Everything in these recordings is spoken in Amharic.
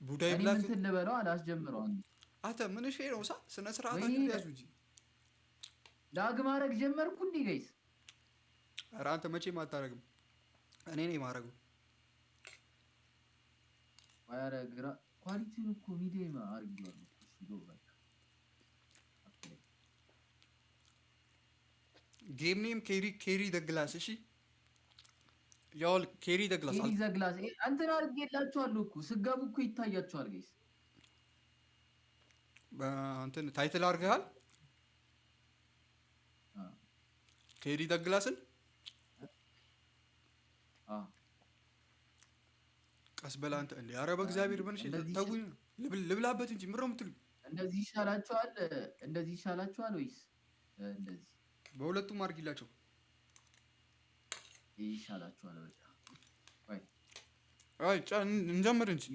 ቡዳይ እኔ ብላክ ምን ትልበለው አላስጀምረው አንዴ አንተ ምን እሺ ነው ስነ ወይኔ ስርዓታችሁን ያዙ እንጂ ላግ ማድረግ ጀመርኩ እንዴ ጋይስ ኧረ አንተ መቼም አታረግም እኔ ነኝ የማረገው ኧረ ግራ ኳሊቲውን እኮ ሚዲየም አድርጌዋለሁ እሺ ዶ በቃ ጌም ኔም ኬሪ ደግላስ እሺ ያው ኬሪ ደግላስ ኬሪ ዘግላስ እንትን አድርጌላችኋለሁ እኮ ስገቡ እኮ ይታያችኋል ጋይስ እንትን ታይትል አድርገሃል ኬሪ ደግላስን ቀስ በላ አንተ እንዴ ኧረ በእግዚአብሔር ምን እሺ ተውኝ ልብላበት እንጂ ምነው የምትሉኝ እንደዚህ ይሻላችኋል ወይስ እንደዚህ በሁለቱም አድርጊላቸው ይሻላችኋል በቃ አይ እንጀምር እንጂ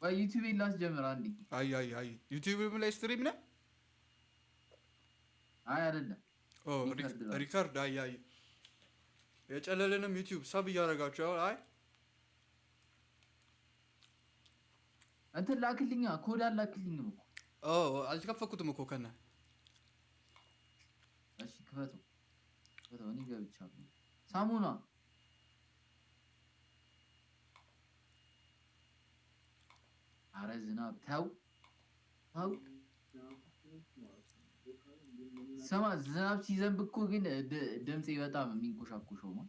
ዩቲዩቤን ላስጀምር አንዴ አይ ዩቲዩብ ላይ ስትሪም ነህ አይ አይደለም ሪካርድ አይ የጨለለንም ዩቲዩብ ሰብ እያደረጋችሁ አይ እንትን ላክልኛ ኮድ አላክልኝም እኮ አልተከፈኩትም እኮ ከነ እሺ ክፈተው እኔ ገብቻለሁ ሳሙና ኧረ ዝናብ ተው ስማ ዝናብ ሲዘንብ እኮ ግን ድምፄ በጣም የሚንኮሻኮሸው ነው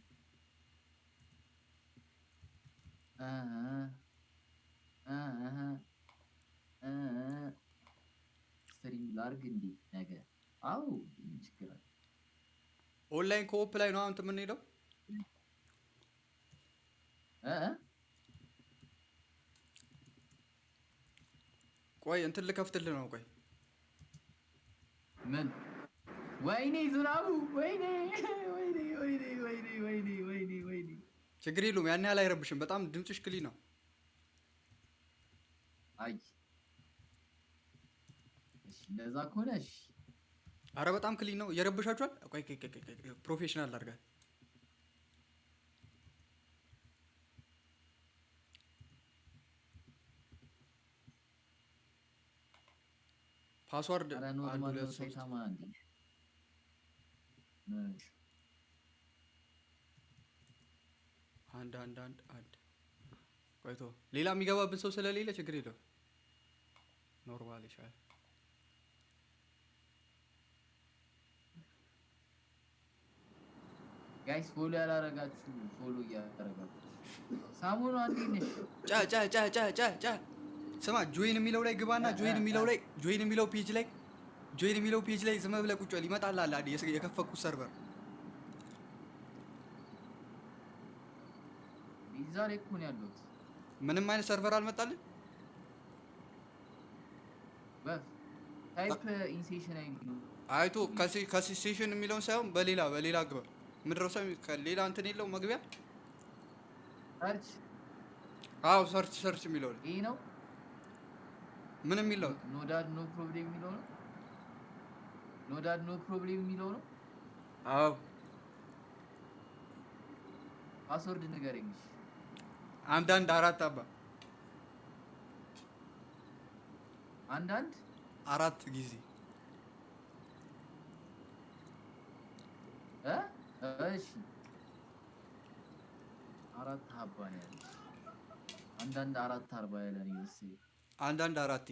ስትሪም ላድርግ እንዴ ነገ አዎ ችግር አለ ኦንላይን ኮኦፕ ላይ ነው አንተ የምንሄደው ቆይ እንትን ልከፍትልህ ነው ቆይ ምን ወይኔ ዝናቡ ወይኔ ችግር የለውም ያን ያህል አይረብሽም በጣም ድምፅሽ ክሊን ነው አይ እሺ ለዛ ከሆነ እሺ ኧረ በጣም ክሊን ነው እየረብሻችኋል ቆይ ፕሮፌሽናል አድርጋል ፓስዋርድ አንድ ቆይቶ ሌላ የሚገባብን ሰው ስለሌለ ችግር የለው ኖርማል ይሻላል ጋይስ ፎሎ ያላረጋችሁ ፎሎ እያደረጋችሁ ሳሙኑ አንዴ ነሽ ጫ ስማ ጆይን የሚለው ላይ ግባና ጆይን የሚለው ፔጅ ላይ ዝም ብለህ ቁጭ በል ይመጣልሃል አይደል የከፈኩት ሰርቨር ዛሬ እኮ ነው ያለሁት ምንም አይነት ሰርቨር አልመጣልህ ታይፕ ኢንሴሽን አይቶ ከሴሽን የሚለውን ሳይሆን በሌላ ግባ ምድረው ሰው ከሌላ እንትን የለው መግቢያ ሰርች አዎ ሰርች የሚለው ይሄ ነው ምን የሚለው ኖ ዳድ ኖ ፕሮብሌም የሚለው ነው ኖ ዳድ ኖ ፕሮብሌም የሚለው ነው አዎ ፓስወርድ ንገረኝ አንዳንድ አራት አባ አንዳንድ አራት ጊዜ እሺ አራት ሀባ ነው ያለሽ አንዳንድ አራት አርባ ያለ ነው አንዳንድ አራቴ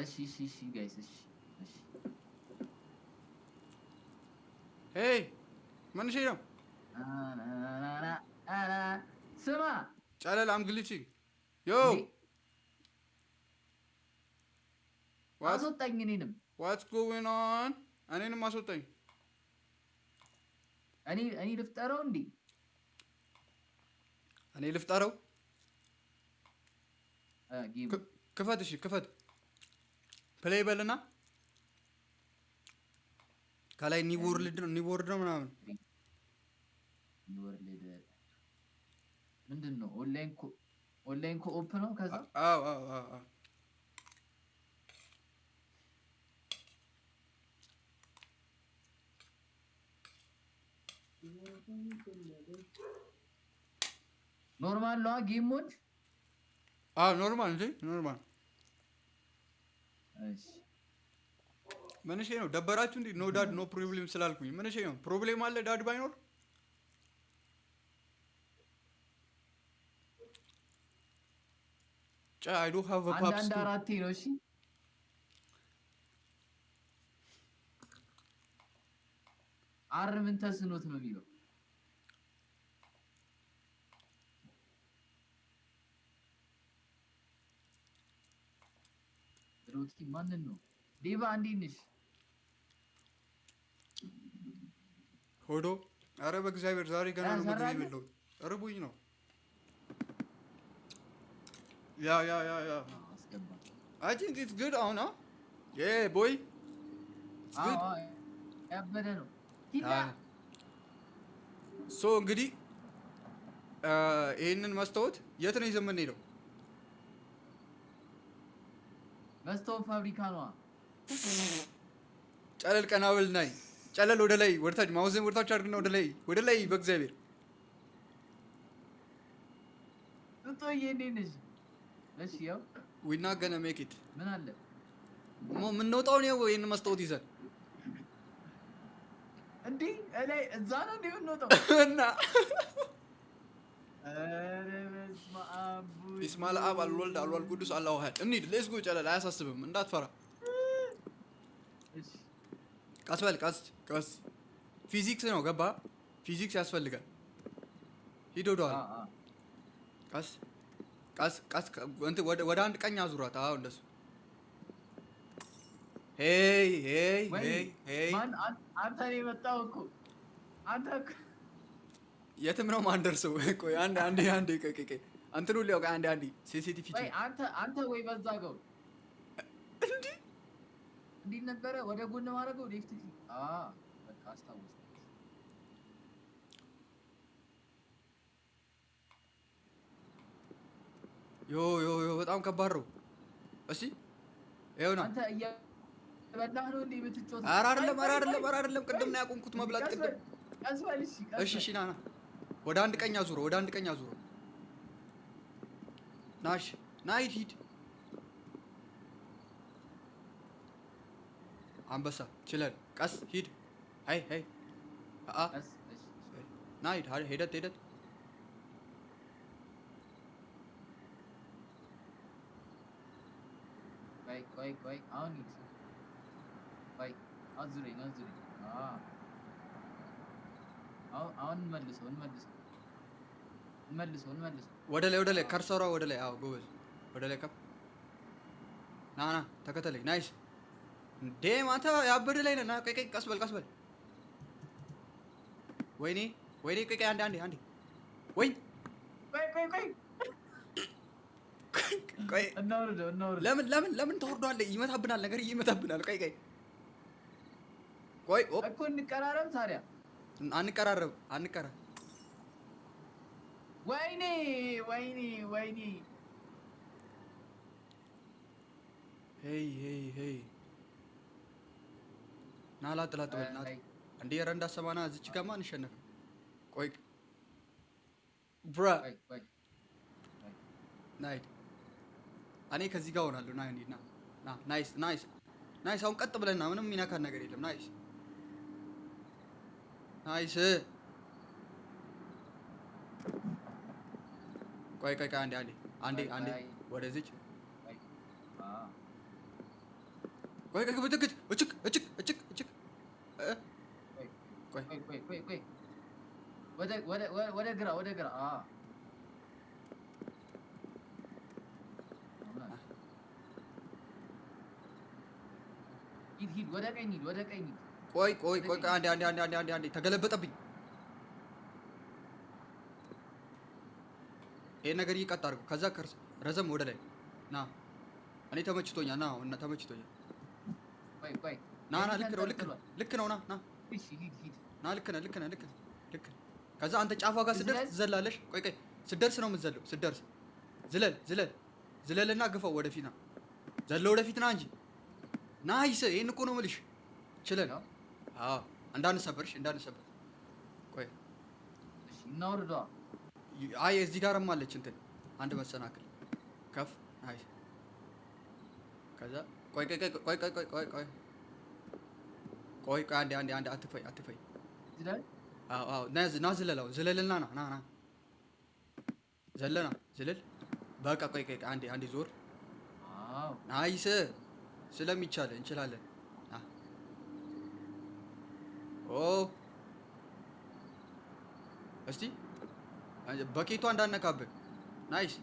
እሺ ጋይስ እሺ ሄይ ምን እሺ ነው ስማ ጨለል አምግልቺ ዮ አስወጣኝ እኔንም what's going on እኔንም አስወጣኝ እኔ ልፍጠረው እንዴ እኔ ልፍጠረው ክፈት እሺ ክፈት ፕሌይ በልና ከላይ ኒው ወርልድ ነው ምናምን ምንድነው ኦንላይን ኮኦፕ ነው ከዛ አዎ ኖርማል ነው ጌም ሞድ። ኖርማል እንጂ ኖርማል። እሺ ምን እሺ ነው ደበራችሁ እንዴ? ኖ ዳድ ኖ ፕሮብሌም ስላልኩኝ ምን እሺ ነው? ፕሮብሌም አለ ዳድ ባይኖር I don't have a pops አንድ too. አራቴ ነው። እሺ አር ምን ተስኖት ነው የሚለው? ሮቲ ማንን ነው? ዴባ እንዴት ነሽ? ሆዶ አረ በእግዚአብሔር ዛሬ ገና ነው ምግብ የበላሁት። እርቦኝ ነው። ያ I think it's good አሁን yeah boy it's good ያበደ ነው። ሶ እንግዲህ ይሄንን መስታወት የት ነው ይዘን የምንሄደው? መስታወት ፋብሪካ ነው። ጨለል ቀና በል ናይ ጨለል ወደ ላይ ወደታች ማውዘን ወደታች አድርግና ወደ ላይ በእግዚአብሔር እንቶዬ እንዴት ነሽ? እሺ ያው we not gonna make it ምን አለ የምንወጣው ነው ይሄን መስታወት ይዘን እንዴ እኔ እዛ ነው እንዴ የምንወጣው? እና ኧረ በስመ አብ በስመ አብ አልወልድ አልወልድ ቅዱስ አላሁ አሐድ እንሂድ። ሌትስ ጎ ጨለል አያሳስብም እንዳትፈራ። እሺ ቀስ በል ቀስ ፊዚክስ ነው ገባ? ፊዚክስ ያስፈልጋል። ሂድ ወደኋላ ቀስ እንትን ወደ አንድ ቀኝ አዙራት። አዎ እንደሱ ሄይ ማን አንተ ነው የመጣው እኮ አንተ የትም ነው ማንደርሰው። ቆይ አንዴ ቆይ አንተን ሁሉ ያውቃ አንዴ ሴንሲቲቪቲ ወይ አንተ ወይ በዛ ጋር እንዴ ነበረ ወደ ጎን ማድረገው ሌፍት በቃ አስታውስ። ዮ በጣም ከባድ ነው። እሺ ይኸውና አንተ እየበላህ ነው እንዴ የምትጮተው? ኧረ አይደለም ቅድም ነው ያቆምኩት መብላት ቅድም። ቀስ በል እሺ ና ወደ አንድ ቀኝ አዙረው ናሽ ሂድ አንበሳ ችለን ቀስ ሂድ ሄይ ና ሂድ ሄደት ቆይ አሁን ሂድ ቆይ አዙረኝ አሁን እንመልሰው ወደ ላይ ከርሰሯ ወደ ላይ ጎበዝ ወደ ላይ ከፍ ና ተከተለኝ ናይስ እንዴ ማታ ያበደ ላይ ነህ ና ቆይ ቀስ በል ወይኔ ቆይ አንዴ ወይ ቆይ እናውርደው ለምን ተወርዷል? ይመታብናል ነገር ይመታብናል። ቆይ እኮ እንቀራረብ ታዲያ አንቀራረብ ወይኔ ሄይ ና ላጥ በል ና እንዴ ኧረ እንዳሰማና እዚች ጋማ አንሸነፍም። ቆይ ብራ ናይት እኔ ከዚህ ጋር ሆናለሁ። ና ናይስ አሁን ቀጥ ብለና ምንም የሚነካን ነገር የለም። ናይስ ቆይ አንዴ ወደዚች ቆይ ብትክት እችክ ቆይ ወደ ግራ ሂድ ወደ ቀኝ ቆይ አንዴ ተገለበጠብኝ። ይሄን ነገር ይቀጥ አድርገው ከዛ ረዘም ወደ ላይ ና እኔ ተመችቶኛል። ና ልክ ነው ና ልክ ነህ ከዛ አንተ ጫፏ ጋር ስደርስ ትዘላለሽ። ቆይ ስደርስ ነው የምትዘለው። ስደርስ ዝለልና ግፋው ወደፊት ና ዘለው ወደፊት ና እንጂ ናይስ ይሄን እኮ ነው የምልሽ። ችለን እንዳንሰበር ቆይ እናውርዷ አይ እዚህ ጋርም አለች እንትን አንድ መሰናክል ከፍ አይ ከዛ ቆይ ቆይ ቆይ ቆይ ቆይ ቆይ ቆይ ቆይ ቆይ አንዴ አትፈይ ዝለል አዎ አዎ ና ዝለላው ዝለልና ና ዘለና ዝለል በቃ ቆይ ቆይ አንዴ ዞር አዎ ናይስ ስለሚቻል እንችላለን ኦ እስቲ በኬቷ እንዳነካብህ ናይስ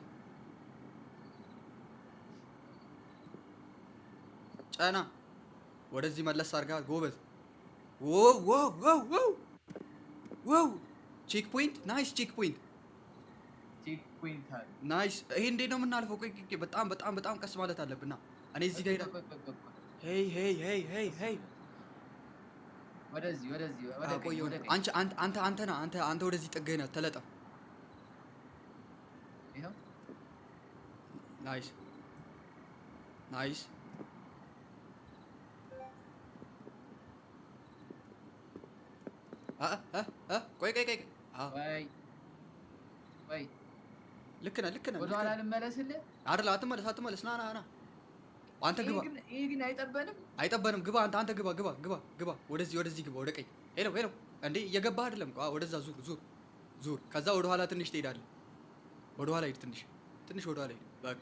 ጫና ወደዚህ መለስ አድርጋ ጎበዝ ዋው ቼክ ፖይንት ናይስ ቼክ ፖይንት ናይስ ይሄ እንዴት ነው የምናልፈው ቆይ በጣም ቀስ ማለት አለብና እኔ እዚህ ጋር ሄይ ወደዚህ አንተ ወደዚህ ጥገኝ ነህ ተለጠፍ ይሄው ናይስ ቆይ ልክ ነህ ወደ ኋላ ልመለስልህ አይደል አትመለስ ና አንተ ግባ ይሄ ግን አይጠበንም ግባ አንተ ግባ ወደዚህ ግባ ወደ ቀኝ ሄሎ እንዴ እየገባህ አይደለም ወደዛ ዙር ከዛ ወደ ኋላ ትንሽ ትሄዳለህ ወደ ኋላ ሂድ ትንሽ ወደ ኋላ ሂድ በቃ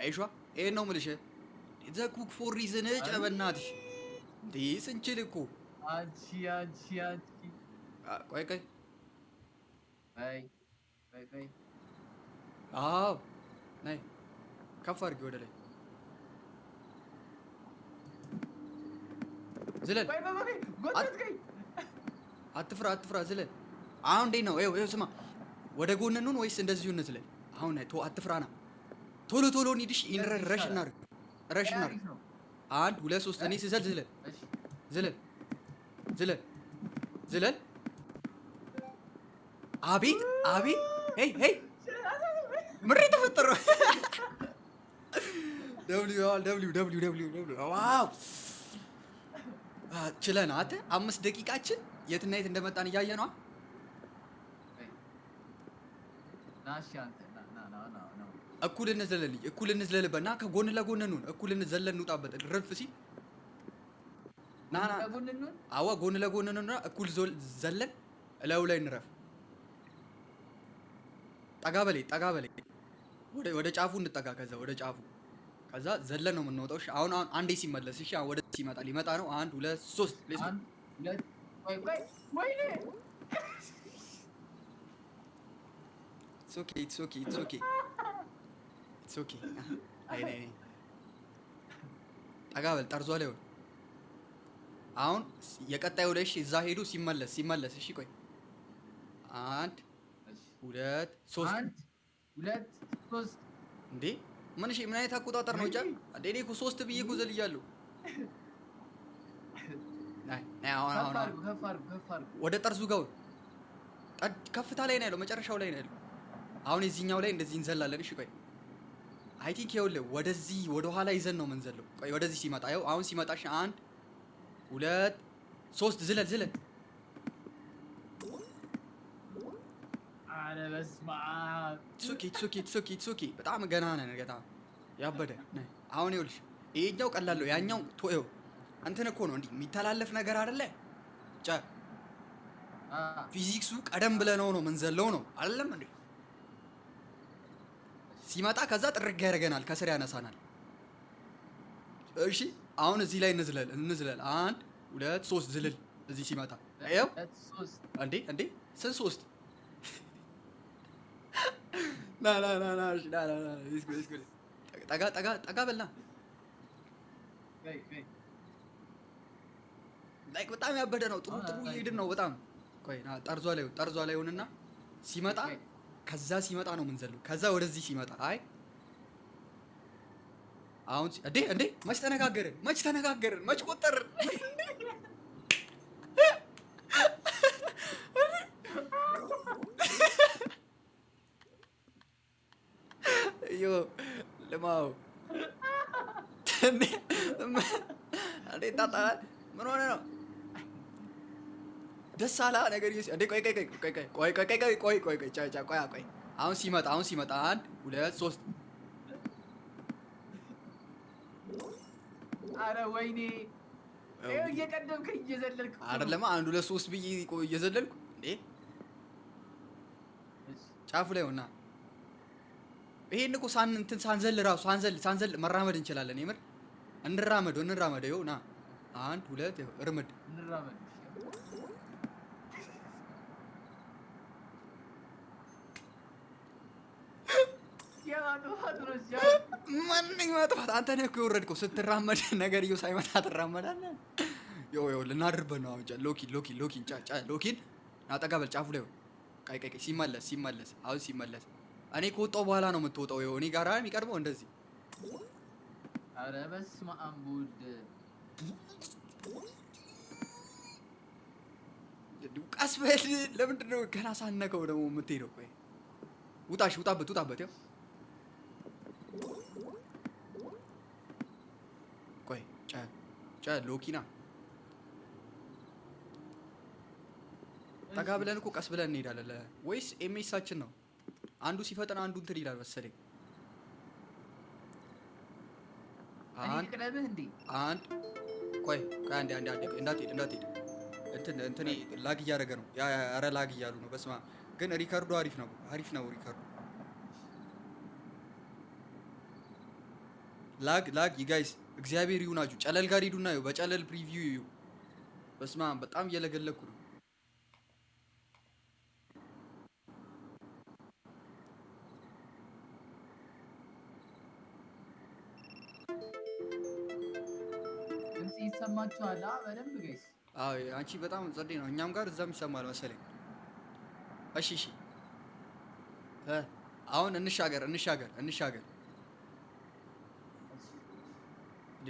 አይሿ ይሄን ነው የምልሽ ዘ ኩክ ፎር ሪዝን ጨበናትሽ እንዴ ስንችል እኮ አንቺ ቆይ አዎ ነይ ከፍ አድርጊ ወደ ላይ ዝለል አትፍራ ዝለል አሁን እንዴት ነው ይኸው ስማ ወደ ጎን እንሁን ወይስ እንደዚሁ እንዝለል አሁን አትፍራና ቶሎ እንሂድሽ ረሽ እናድርግ 1 2 3 እኔ ስዘል ዝለል አቤት ሄይ ምሬ ተፈጠረ ደብሊው ዋው ችለን አተ 5 ደቂቃችን የትና የት እንደመጣን እያየ ነው እኩል እንዝለልበት ና ከጎን ለጎን እንሁን እኩል እንዘለን እንውጣበት ረፍ ሲል ና አዋ ጎን ለጎን እንሁንና እኩል ዘለን እላዩ ላይ እንረፍ ጠጋ በላይ ወደ ጫፉ እንጠጋ ከዛ ዘለን ነው የምንወጣው እሺ አሁን አንዴ ሲመለስ እሺ አሁን ወደ ሊመጣ ነው 1 2 3 ሌትስ It's okay. አይ ጠጋ በል ጠርዟ ላይ ሆነ አሁን የቀጣዩ ላይ እሺ እዛ ሄዱ ሲመለስ እሺ ቆይ 1 2 3 እንዴ ምን እሺ ምን አይነት አቆጣጠር ነው ጫ እንዴ እኔ እኮ 3 ብዬ እኮ ዘልያለሁ አሁን ወደ ጠርዙ ጋር ከፍታ ላይ ነው ያለው መጨረሻው ላይ ነው ያለው አሁን እዚህኛው ላይ እንደዚህ እንዘላለን እሺ ቆይ አይ ቲንክ ይኸውልህ ወደዚህ ወደ ኋላ ይዘን ነው የምንዘለው ቆይ ወደዚህ ሲመጣ ይኸው አሁን ሲመጣሽ 1 2 3 ዝለል አረ በስመ አብ ሱኪ በጣም ገና ነህ ገና ያበደ አሁን ይኸውልሽ ይሄኛው ቀላል ነው ያኛው ይኸው እንትን እኮ ነው እንዴ የሚተላለፍ ነገር አይደለ ፊዚክሱ ቀደም ብለነው ነው የምንዘለው ነው አይደለም እንዴ ሲመጣ ከዛ ጥርግ ያደርገናል ከስር ያነሳናል እሺ አሁን እዚህ ላይ እንዝለል 1 2 3 ዝልል እዚህ ሲመጣ አይው እንዴ ስንት 3 ና እሺ ና እስኩ ጠጋ በልና ላይክ በጣም ያበደ ነው ጥሩ ይሄድን ነው በጣም ቆይ ና ጠርዟ ላይ ሆነና ሲመጣ ከዛ ሲመጣ ነው የምንዘለው ከዛ ወደዚህ ሲመጣ አይ አሁን እንዴ መች ተነጋገርን መች ቆጠርን ዮ ለማው እንዴ ታጣ ምን ሆነ ነው ደስ አላ ነገር ይስ እንዴ ቆይ አሁን ሲመጣ 1 2 3 አረ ወይኔ ይኸው እየቀደምከኝ እየዘለልክ አይደለም 1 2 3 ብዬ እየዘለልኩ እንዴ ጫፉ ላይ ሆና ይሄን እኮ ሳንዘል ራሱ ሳንዘል መራመድ እንችላለን። የምር እንራመድ ይኸው ና 1 2 እርምድ እንራመድ ማንኛውም ማጥፋት አንተ ነህ እኮ የወረድከው። ስትራመድ ነገርየው ሳይመታ ትራመዳለህ። ይኸው ልናድርበት ነው አሁን። ሎኪን አጠጋ በል ጫፉ ላይ ቀይ ሲመለስ አሁን ሲመለስ እኔ ከወጣሁ በኋላ ነው የምትወጣው። ይኸው እኔ ጋር የሚቀርበው እንደዚህ። ኧረ በስመ አብ ወልድ ቀስ በል። ለምንድን ነው ገና ሳነከው ደግሞ የምትሄደው? ቆይ ውጣበት። ይኸው ቆይ ሎኪና ጠጋ ብለን እኮ ቀስ ብለን እንሄዳለን። ወይስ ኤምኤሳችን ነው አንዱ ሲፈጠን አንዱ እንትን ይላል መሰለኝ። አንድ ቆይ አንዴ እንዳትሄድ እንትን ላግ እያደረገ ነው። ኧረ ላግ እያሉ ነው። በስመ አብ ግን ሪከርዱ አሪፍ ነው ሪከርዱ። ላግ ጋይስ እግዚአብሔር ይሁናችሁ። ጨለል ጋር ሂዱና በጨለል ፕሪቪው እዩ። በስመ አብ በጣም እየለገለኩ ነው። ይሰማችኋል በደንብ ጋይስ? አዎ አንቺ በጣም ጸዴ ነው። እኛም ጋር እዛም ይሰማል መሰለኝ። እሺ አሁን እንሻገር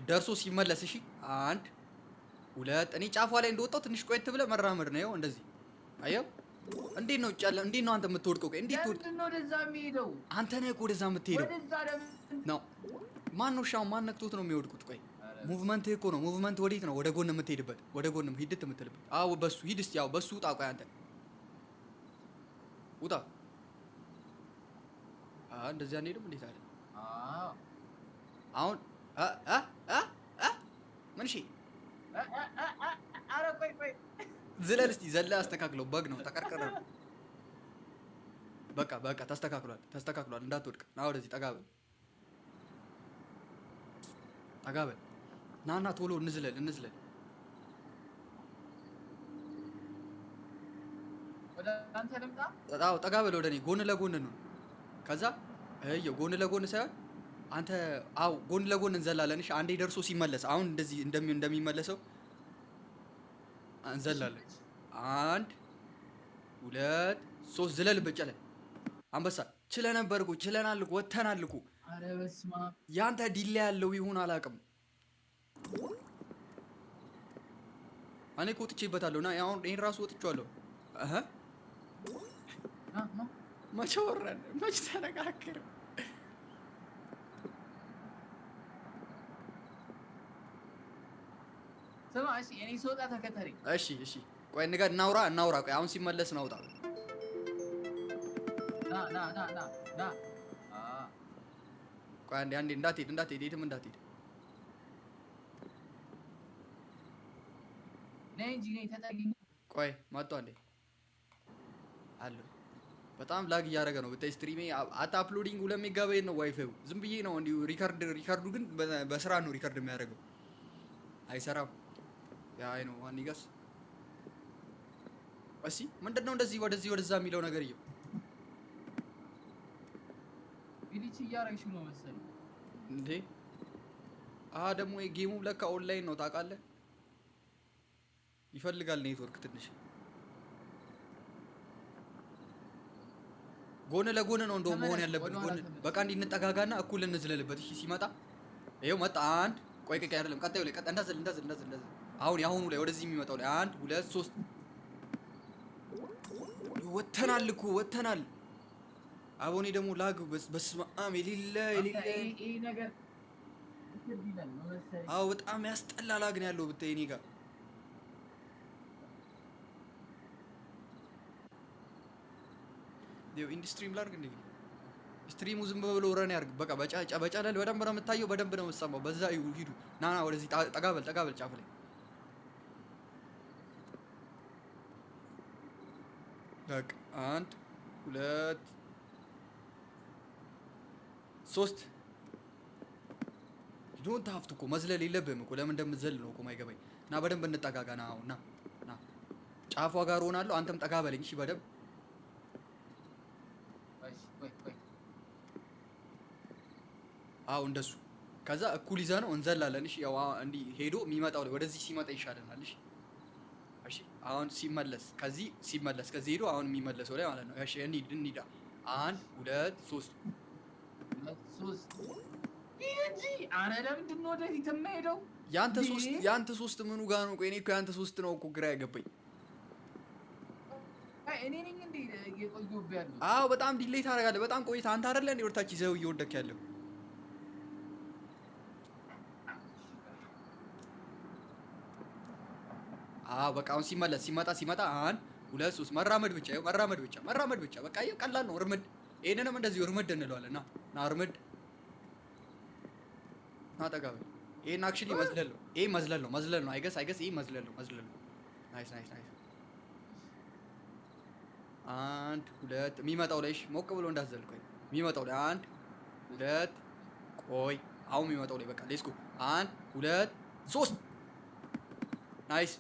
ደርሶ ሲመለስ። እሺ 1 2 እኔ ጫፏ ላይ እንደወጣው ትንሽ ቆየት ብለህ መራመድ ነው። ይኸው እንደዚህ አየው። እንዴት ነው አንተ የምትወድቀው? እንዴት ትወድቅ? ለምንድን ነው ወደዛ የሚሄደው? አንተ ነህ እኮ ወደዛ የምትሄደው። ወደዛ ነው ማን ነው ሻው? ማን ነክቶት ነው የሚወድቁት? ቆይ ሙቭመንት እኮ ነው። ሙቭመንት ወዴት ነው? ወደ ጎን የምትሄድበት፣ ወደ ጎን ሂድት የምትልበት። አዎ በሱ ሂድ እስቲ። ያው በሱ ውጣ። ቆይ አንተ ውጣ። እንደዚህ አንሄድም። እንዴት አለ? አሁን ምን? እሺ ኧረ ቆይ ዝለል እስቲ። ዘላ አስተካክለው። በግ ነው ተቀርቀረ። በቃ ተስተካክሏል። እንዳትወድቅ። ና ወደዚህ ጠጋ በል ናና ቶሎ እንዝለል። ወደ አንተ ልምጣ? ጠጋ በል ወደ እኔ። ጎን ለጎን ነው። ከዛ ጎን ለጎን ሳይሆን አንተ ጎን ለጎን እንዘላለን። እሺ አንዴ ደርሶ ሲመለስ አሁን እንደዚህ እንደሚመለሰው እንዘላለን። 1 2 3 ዝለልበት። ጨለ አንበሳ ችለናል እኮ ወተናል እኮ። ኧረ በስመ አብ ያንተ ዲሌ ያለው ይሁን አላውቅም። እኔ እኮ ወጥቼበታለሁ። ና አሁን ይሄን ራሱ ወጥቼዋለሁ። መቼ ወረን መቼ ተነጋገርን? ስማ እሺ እኔ ስወጣ ተከተለኝ። እሺ ቆይ እናውራ። ቆይ አሁን ሲመለስ ናውጣ። ና ቆይ አንዴ እንዳትሄድ የትም እንዳትሄድ። ነይ እንጂ ነይ ተጠጊኝ። ቆይ መጣሁ አንዴ አለ። በጣም ላግ እያደረገ ነው ብታይ። ስትሪሜ አፕሎዲንግ 2 ሜጋባይት ነው ዋይፋዩ። ዝም ብዬ ነው እንዲሁ ሪካርዱ ግን በስራ ነው ሪካርድ የሚያደርገው። አይሰራም። ያ አይ ነው ዋን ይጋስ። እሺ ምንድነው እንደዚህ ወደዛ የሚለው ነገር ይኸው ግሊች እያደረግሽ ነው መሰለኝ እንዴ? ደግሞ ጌሙ ለካ ኦንላይን ነው ታውቃለህ። ይፈልጋል ኔትወርክ ትንሽ። ጎን ለጎን ነው እንደው መሆን ያለብን። በቃ እንድንጠጋጋና እኩል እንዝለልበት። እሺ ሲመጣ ይኸው መጣ። 1 ቆይ አይደለም ቀጣዩ ላይ እንዳዝል። አሁን ያሁኑ ላይ ወደዚህ የሚመጣው ላይ 1 2 3 ወተናል። አቦኔ ደግሞ ላግ በስመ አብ የሌለ ይሄ ነገር ይላል ነው መሰለኝ። በጣም ያስጠላ ላግ ነው ያለው ብታይ እኔ ጋር ይኸው ኢንዱስትሪም ላድርግ እንዴ? ስትሪሙ ዝም ብሎ ረን ያርግ። በቃ በጨለል በደንብ ነው የምታየው፣ በደንብ ነው የምትሰማው። በዛ ሂዱ። ና ወደዚህ ጠጋ በል ጫፍ ላይ በቃ 1 2 3 ዶንት ሀፍቱ እኮ መዝለል የለብህም እኮ። ለምን እንደምትዘል ነው እኮ ማይገባኝ። ና በደንብ እንጠጋጋ። ና አሁን ና ጫፏ ጋር ሆናለሁ። አንተም ጠጋ በለኝ እሺ፣ በደንብ አዎ፣ እንደሱ። ከዛ እኩል ይዘህ ነው እንዘላለን። እሺ፣ ያው እንዲህ ሄዶ የሚመጣው ላይ ወደዚህ ሲመጣ ይሻለናል። እሺ፣ እሺ። አሁን ሲመለስ ከዚህ ሄዶ አሁን የሚመለሰው ላይ ማለት ነው። እሺ፣ እንሂድ። 1 2 3 አረ ለምንድን ነው ወደፊት የማይሄደው? ያንተ 3 ምኑ ጋር ነው? ቆይ እኔ እኮ ያንተ 3 ነው እኮ ግራ ያገባኝ። እኔ ነኝ እንዴ የቆየሁብህ ያለው? አዎ፣ በጣም ዲሌይ ታደርጋለህ። በጣም ቆይታ አንተ አይደለ እንዴ ወርታች ይዘው እየወደክ ያለው? አዎ፣ በቃ አሁን ሲመጣ 1 2 3 መራመድ ብቻ። በቃ ይሄ ቀላል ነው። እርምድ። ይሄንንም እንደዚህ እርምድ እንለዋለን። ና እርምድ። ና ጠጋ በል። ይሄን አክቹሊ መዝለል ነው። ይሄ መዝለል ነው። አይገስ ይሄ መዝለል ነው። ናይስ። 1 2 የሚመጣው ላይ ሞቅ ብሎ እንዳትዘል። ቆይ የሚመጣው ላይ 1 2 ቆይ አሁን የሚመጣው ላይ በቃ ሌትስ ጎ 1 2 3 ናይስ።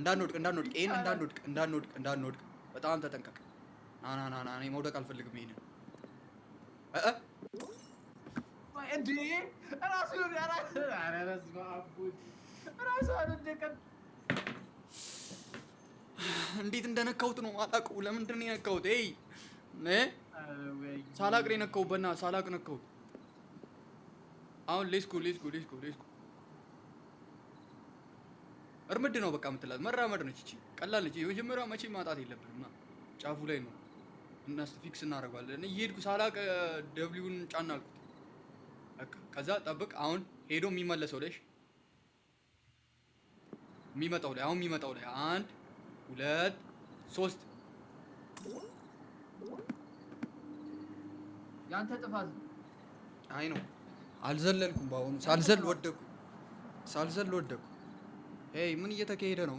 እንዳንወድቅ ይሄን እንዳንወድቅ በጣም ተጠንቀቅ። ና እኔ መውደቅ አልፈልግም። ይሄንን እንዴ ራሱ እንዴት እንደነካሁት ነው አላውቀው። ለምንድን ነው የነካሁት? ሳላቅ ነው የነካሁት። በእናትህ ሳላቅ ነካሁት። አሁን ሌትስ ጎ እርምድ ነው በቃ የምትላት መራመድ ነች። እቺ ቀላል ነች። የመጀመሪያው መቼም ማጣት የለብንም። ና ጫፉ ላይ ነው እና ፊክስ እናደርገዋለን። እየሄድኩ ሳላቅ ደብሊውን ጫና አልኩት። በቃ ከዛ ጠብቅ። አሁን ሄዶ የሚመለሰው ላይ የሚመጣው ላይ 1 2 3 ያንተ ጥፋት አይ ነው። አልዘለልኩም። በአሁኑ ሳልዘል ወደኩ። ምን እየተካሄደ ነው?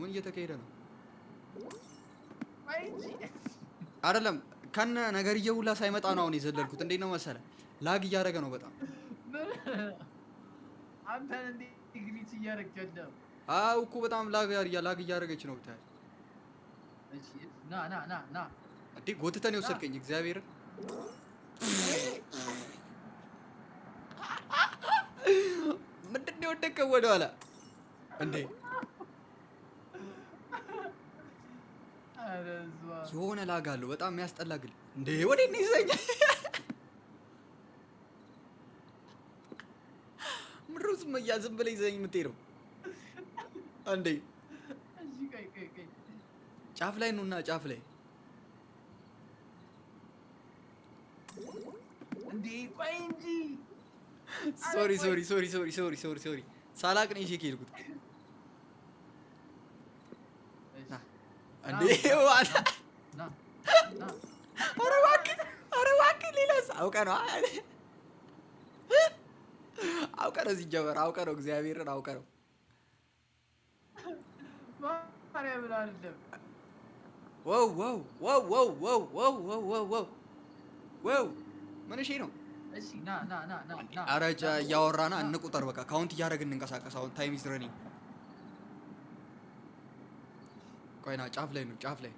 አይደለም ከነ ነገርዬው ሁላ ሳይመጣ ነው አሁን የዘለልኩት። እንዴት ነው መሰለህ? ላግ እያደረገ ነው በጣም። አንተ እንዴ ግሊች እያደረገች ነው? አው እኮ በጣም ላግ እያደረገች ነው ብታይ። እሺ ና እንዴ ጎትተን የወሰድከኝ እግዚአብሔር። ምንድን ነው የወደቀው ወደኋላ እንዴ? የሆነ ላግ አለው በጣም የሚያስጠላ ግል። እንዴ ወዴት ነው ይዘኝ? ምሩስ ዝም ብለህ ይዘኝ የምትሄደው እንዴ? ጫፍ ላይ ነውና ጫፍ ላይ እንዴ ቆይ እንጂ። ሶሪ ሳላቅ ነው ይዤ ከሄድኩት። እንዴ ኧረ እባክህ ሌላስ አውቀህ ነው ሲጀመር አውቀህ ነው እግዚአብሔርን አውቀህ ነው። ዋው ምን እሺ ነው? ኧረ እያወራና እንቁጠር በቃ ካውንት እያደረግን እንንቀሳቀስ። አሁን ታይም ኢዝ ረኒንግ። ቆይ ና ጫፍ ላይ ነው ጫፍ ላይ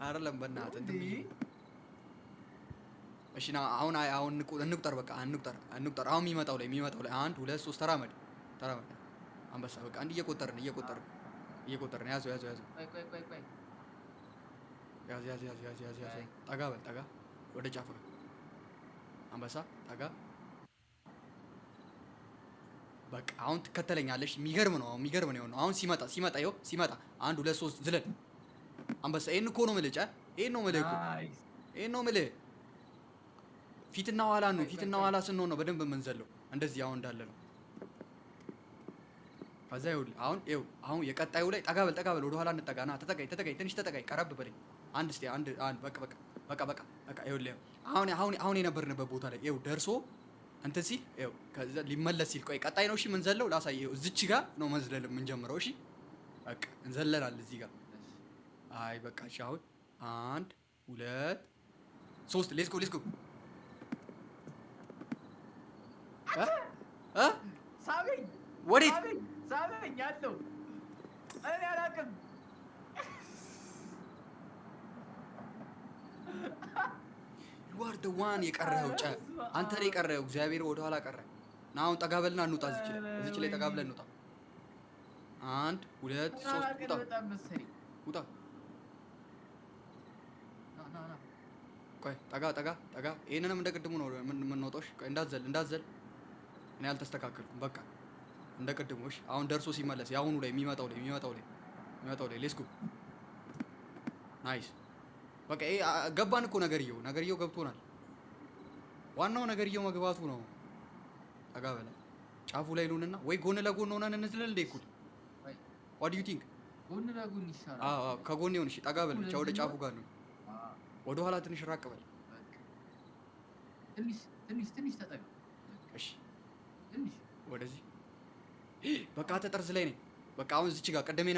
አይደለም በእናትህ እንትን ብዬ። እሺ ና አሁን እንቁጠር በቃ እንቁጠር። አሁን የሚመጣው ላይ 1 2 3 ተራመድ አንበሳ በቃ አንድ እየቆጠርን ያዘው ያዝ ጠጋ በል ጠጋ ወደ ጫፍ አንበሳ ጠጋ። በቃ አሁን ትከተለኛለሽ። የሚገርም ነው የሆነው። አሁን ሲመጣ 1 2 3 ዝለል አንበሳ። ይሄን እኮ ነው የምልህ ይሄን ነው የምልህ ፊትና ኋላ ነው። ፊትና ኋላ ስንሆን ነው በደንብ የምንዘለው። እንደዚህ አሁን እንዳለ ነው። ከዛ ይኸውልህ አሁን የቀጣዩ ላይ ጠጋ በል ወደ ኋላ እንጠጋ። ና ተጠጋኝ፣ ትንሽ ተጠጋኝ፣ ቀረብ በለኝ። አንድ በቃ ይኸውልህ አሁን የነበርንበት ቦታ ላይ ይኸው ደርሶ እንትን ሲል ይኸው ከዛ ሊመለስ ሲል ቆይ ቀጣይ ነው እሺ የምንዘለው። ላሳየህ። ይኸው እዚች ጋር ነው መዝለል የምንጀምረው። እሺ በቃ እንዘለላል እዚህ ጋር። አይ በቃ እሺ አሁን 1 2 3 ሌትስ ጎ ሳበኝ ወዴት ሳበኝ ያለው እኔ አላውቅም። you are the one የቀረኸው አንተ ላይ የቀረኸው እግዚአብሔር ወደ ኋላ ቀረ። ና አሁን ጠጋ በልና እንውጣ። እዚች ላይ ጠጋ ብለን እንውጣ። 1 2 3 ውጣ። ቆይ ጠጋ። ይሄንንም እንደ ቅድሙ ነው የምንወጣው። ቆይ እንዳትዘል እኔ አልተስተካከልኩም። በቃ እንደ ቅድሙ እሺ። አሁን ደርሶ ሲመለስ ያሁኑ ላይ የሚመጣው ላይ ሌትስ ጎ ናይስ። በቃ ይሄ ገባን እኮ ነገርየው ገብቶናል። ዋናው ነገርየው መግባቱ ነው። ጠጋ በለ ጫፉ ላይ ሉንና ወይ ጎን ለጎን ሆነን እንዝለል እንደ እኩል what do you think? ጎን ለጎን ይሻላል። ከጎን ይሁን። እሺ ጠጋ በል ብቻ ወደ ጫፉ ጋር ነው። ወደ ኋላ ትንሽ ራቅ በል። ትንሽ ተጠጋ። እሺ ወደዚህ በቃ ተጠርዝ ላይ ነኝ። በቃ አሁን እዚች ጋር ቀደም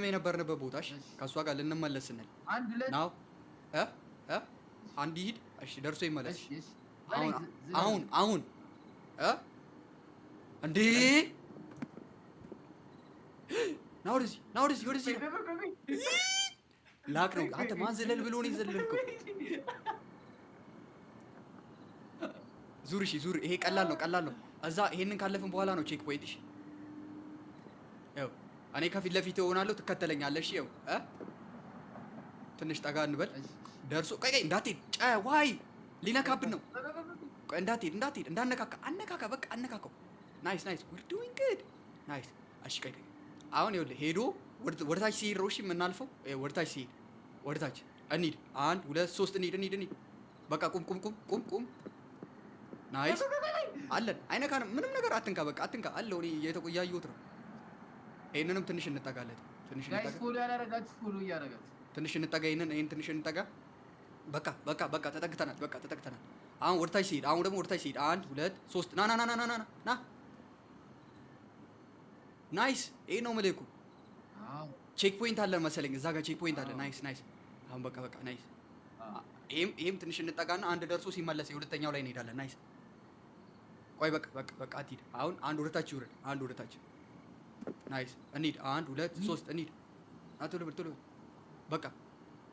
የነበርንበት ቦታ እሺ፣ ከሷ ጋር ልንመለስ ስንል ናው አንድ ይሂድ። እሺ ደርሶ ይመለስ። አሁን እንዴ ና ወደዚህ ላክ ነው። አንተ ማን ዘለል ብሎ ነው የዘለልከው? ዙር። እሺ ዙር። ይሄ ቀላል ነው። እዛ ይሄንን ካለፍን በኋላ ነው ቼክ ፖይንት። እሺ ያው እኔ ከፊት ለፊት እሆናለሁ፣ ትከተለኛለህ። እሺ ያው ትንሽ ጠጋ እንበል። ደርሶ ቆይ እንዳትሄድ፣ ዋይ ሊነካብን ነው። ቆይ እንዳትሄድ፣ እንዳነካካ በቃ አነካካው። ናይስ we're doing good ናይስ። እሺ ቆይ አሁን ይኸውልህ ሄዶ ወደ ታች ሲሄድ ነው እሺ የምናልፈው። ወደ ታች ሲሄድ ወደ ታች እንሂድ። 1 2 3 እንሂድ። በቃ ቁም። ናይስ አለን። አይነካንም። ምንም ነገር አትንካ። በቃ አትንካ አለው። እኔ እያየሁት ነው። ይሄንንም ትንሽ እንጠጋለት። ፎሎ ያላረጋችሁ ፎሎ እያረጋችሁ ትንሽ እንጠጋ። ይሄን ትንሽ እንጠጋ። በቃ ተጠግተናል። አሁን ወደ ታች ሲሄድ 1 2 3 ና ናይስ። ይሄ ነው ምልኩ። ቼክ ፖይንት አለን መሰለኝ እዛ ጋር ቼክ ፖይንት አለ። ናይስ አሁን በቃ ናይስ። ይሄም ትንሽ እንጠጋና አንድ ደርሶ ሲመለስ የሁለተኛው ላይ እንሄዳለን። ናይስ ቆይ በቃ አትሂድ። አሁን አንድ ወደ ታች ይውረድ። ናይስ እንሂድ። 1 2 3 እንሂድ። ቶሎ በል በቃ